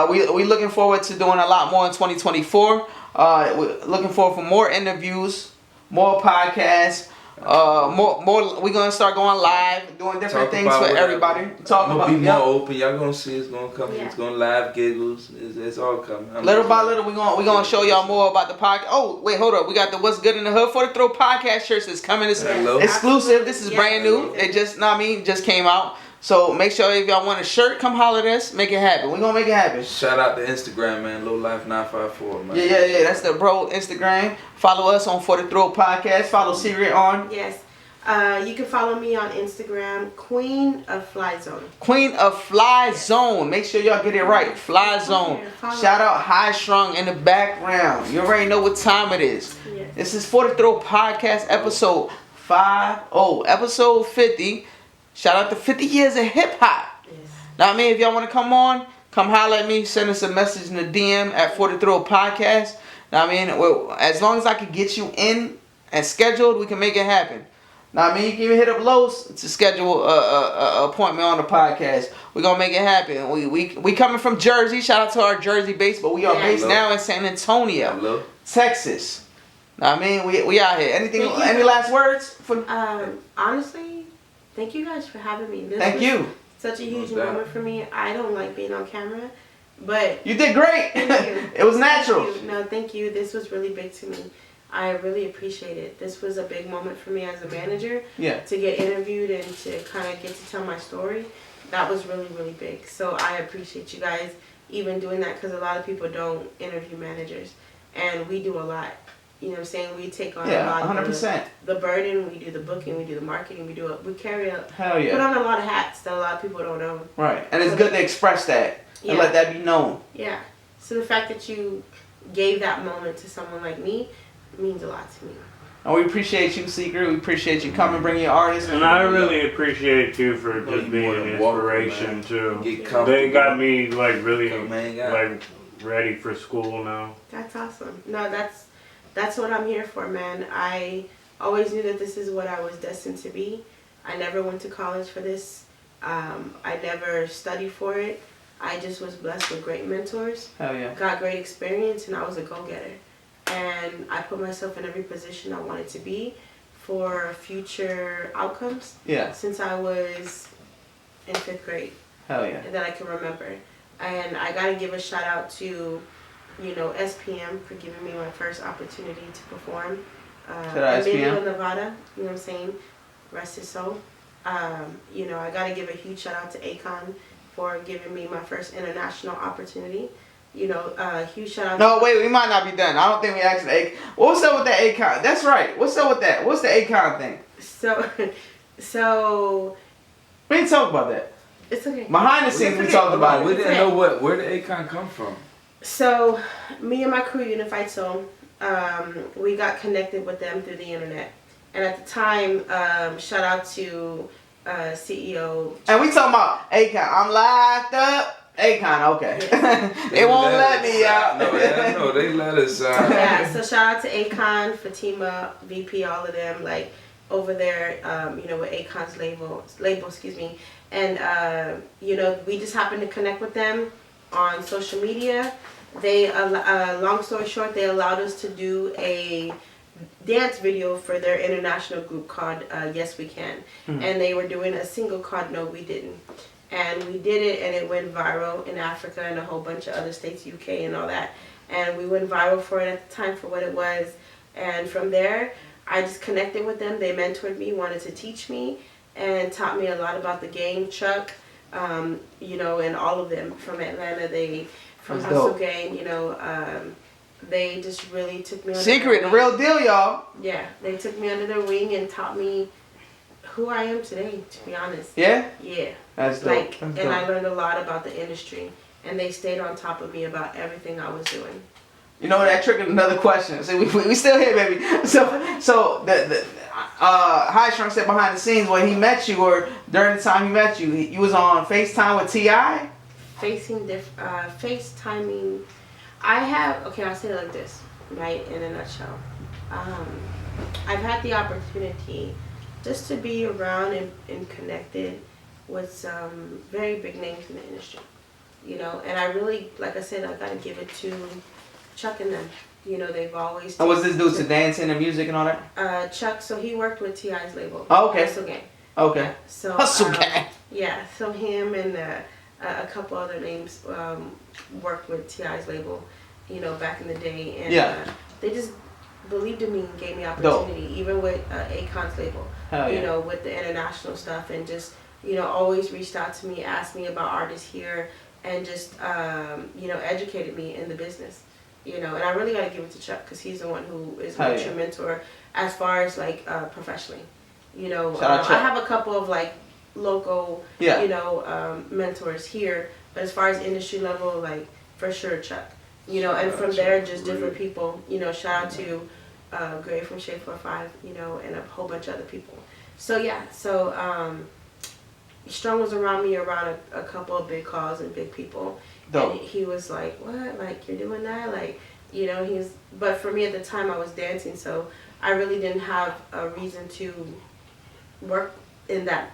saying? We looking forward to doing a lot more in 2024. We're looking forward for more interviews. More podcasts, more. We're gonna start going live, doing different things for everybody. Be more open. Y'all gonna see it's gonna come. It's gonna live giggles. It's all coming. Little by little, we gonna show y'all more about the podcast. Oh wait, hold up. We got the What's Good in the Hood for the Throw podcast shirts that's coming. It's exclusive. This is brand new. It just came out. So make sure if y'all want a shirt, come holler at us. Make it happen. We're gonna make it happen. Shout out to Instagram, man. Lowlife954, man. Yeah. That's the bro Instagram. Follow us on For the Throw Podcast. Follow Secret on. Yes. You can follow me on Instagram, Queen of Flyzone. Queen of Flyzone. Make sure y'all get it right. Flyzone. Shout out High Strung in the background. You already know what time it is. Yes. This is For the Throw Podcast episode 50. Shout out to 50 years of hip hop. Yes. Now, if y'all want to come on, come holler at me. Send us a message in the DM at For the Throw Podcast. Now, as long as I can get you in and scheduled, we can make it happen. Now, you can even hit up Lowe's to schedule a appointment on the podcast. We're going to make it happen. We coming from Jersey. Shout out to our Jersey base, but we are based now in San Antonio, Texas. Now, we out here. Any last words? Honestly, thank you guys for having me. Thank you. Such a huge moment for me. I don't like being on camera, but you did great. It was natural. No, thank you. This was really big to me. I really appreciate it. This was a big moment for me as a manager. Yeah. To get interviewed and to kind of get to tell my story, that was really, really big. So I appreciate you guys even doing that, because a lot of people don't interview managers, and we do a lot. You know what I'm saying? We take on a lot 100%. of the burden. We do the booking. We do the marketing. We carry put on a lot of hats that a lot of people don't know. Right, and it's good to express that and let that be known. Yeah. So the fact that you gave that moment to someone like me means a lot to me. And we appreciate you, Secret. We appreciate you coming, bringing your artists. And I really appreciate you for just being an inspiration too. They got me really ready for school now. That's awesome. No, that's what I'm here for, man. I always knew that this is what I was destined to be. I never went to college for this. I never studied for it. I just was blessed with great mentors. Hell yeah. Got great experience, and I was a go-getter. and I put myself in every position I wanted to be for future outcomes. Yeah. Since I was in 5th grade. Hell yeah. That I can remember. And I gotta give a shout out to, SPM for giving me my first opportunity to perform. SPM. Nevada, you know what I'm saying? Rest his soul. I gotta give a huge shout out to Akon for giving me my first international opportunity. Huge shout out. No, wait, we might not be done. I don't think we asked Akon. What's up with that Akon? That's right. What's up with that? What's the Akon thing? So. We didn't talk about that. It's okay. Behind the scenes, we talked about it. We didn't know where did Akon come from. So, me and my crew, Unified Soul, we got connected with them through the internet. And at the time, shout out to CEO. And we talking about Akon. I'm locked up. Akon, okay. They won't let me out. No, they let us out. Yeah, so shout out to Akon, Fatima, VP, all of them, like over there, with Akon's label, excuse me. And, we just happened to connect with them on social media. They, long story short, they allowed us to do a dance video for their international group called Yes We Can. Mm-hmm. And they were doing a single called No We Didn't. And we did it, and it went viral in Africa and a whole bunch of other states, UK and all that. And we went viral for it at the time for what it was. And from there, I just connected with them. They mentored me, wanted to teach me, and taught me a lot about the game. Chuck, and all of them from Atlanta, from Hustle Gang, they just really took me under Secret, the real deal, y'all. Yeah, they took me under their wing and taught me who I am today, to be honest. Yeah? Yeah. That's dope. I learned a lot about the industry, and they stayed on top of me about everything I was doing. You know, that triggered another question. See, we still here, baby. So the High Shrunk said behind the scenes when he met you, or during the time he met you, you was on FaceTime with T.I.? FaceTiming. I'll say it like this, right, in a nutshell. I've had the opportunity just to be around and connected with some very big names in the industry, and I really, like I said, I gotta give it to Chuck and them. They've always... And what's this dude, to dancing and music and all that? Chuck, so he worked with T.I.'s label. Oh, okay. Hustle Gang. Okay. Yeah, so, Hustle Gang. Yeah, so him and a couple other names worked with T.I.'s label, back in the day. And they just believed in me and gave me opportunity, even with Akon's label, with the international stuff, and just, always reached out to me, asked me about artists here, and just, educated me in the business. And I really got to give it to Chuck, because he's the one who is my true mentor as far as, like, professionally. I have a couple of, like, local, mentors here, but as far as industry level, like, for sure, Chuck. And from there, just different people, shout out to Gray from Shade 45, and a whole bunch of other people. So, Strong was around me around a couple of big calls and big people. Dope. And he was like, what? Like, you're doing that? Like, but for me at the time, I was dancing, so I really didn't have a reason to work in that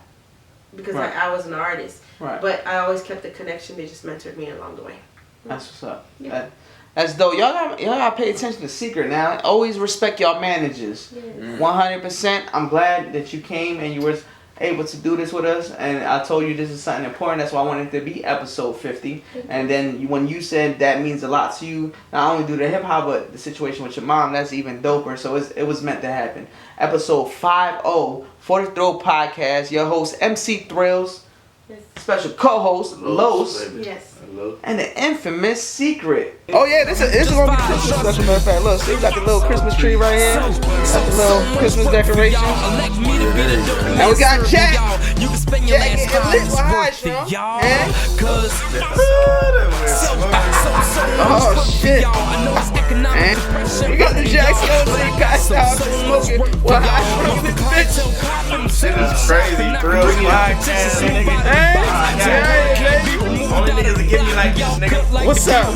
because I was an artist. Right. But I always kept the connection. They just mentored me along the way. That's what's up. Yeah. That's dope. Y'all gotta pay attention to Secret now. Always respect y'all managers. Yes. 100%. I'm glad that you came and you were able to do this with us, and I told you this is something important. That's why I wanted it to be episode 50. And then when you said that means a lot to you, not only do the hip hop, but the situation with your mom, that's even doper. So it was meant to happen. Episode 50 for the Thrill Podcast. Your host MC Thrillz, special co-host Los. Yes. And the infamous Secret. Oh yeah, this is gonna be Christmas special. Matter of fact, look, see, we got the little Christmas tree right here. Got the little Christmas decorations. And we got Jack. Jack getting lit with High Shrunk. Oh shit. And we got the Jack Snow guys out smoking with High Shrunk in this bitch. Shit is crazy. Thrillz podcast, nigga. Only niggas that give me like this, nigga. What's up?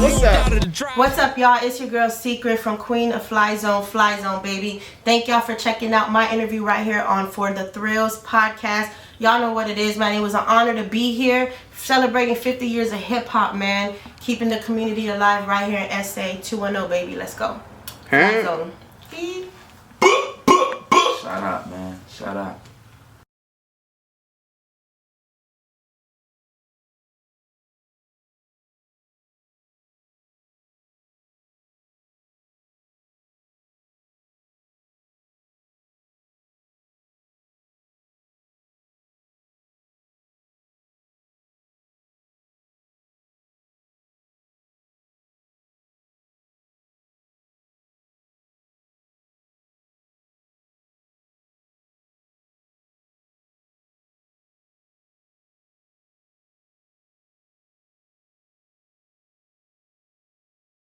What's up, y'all? It's your girl Secret from Queen of Flyzone, baby. Thank y'all for checking out my interview right here on For the Thrills podcast. Y'all know what it is, man. It was an honor to be here, celebrating 50 years of hip hop, man. Keeping the community alive right here in SA 210, baby. Let's go. Flyzone. Shout out, man. Shout out.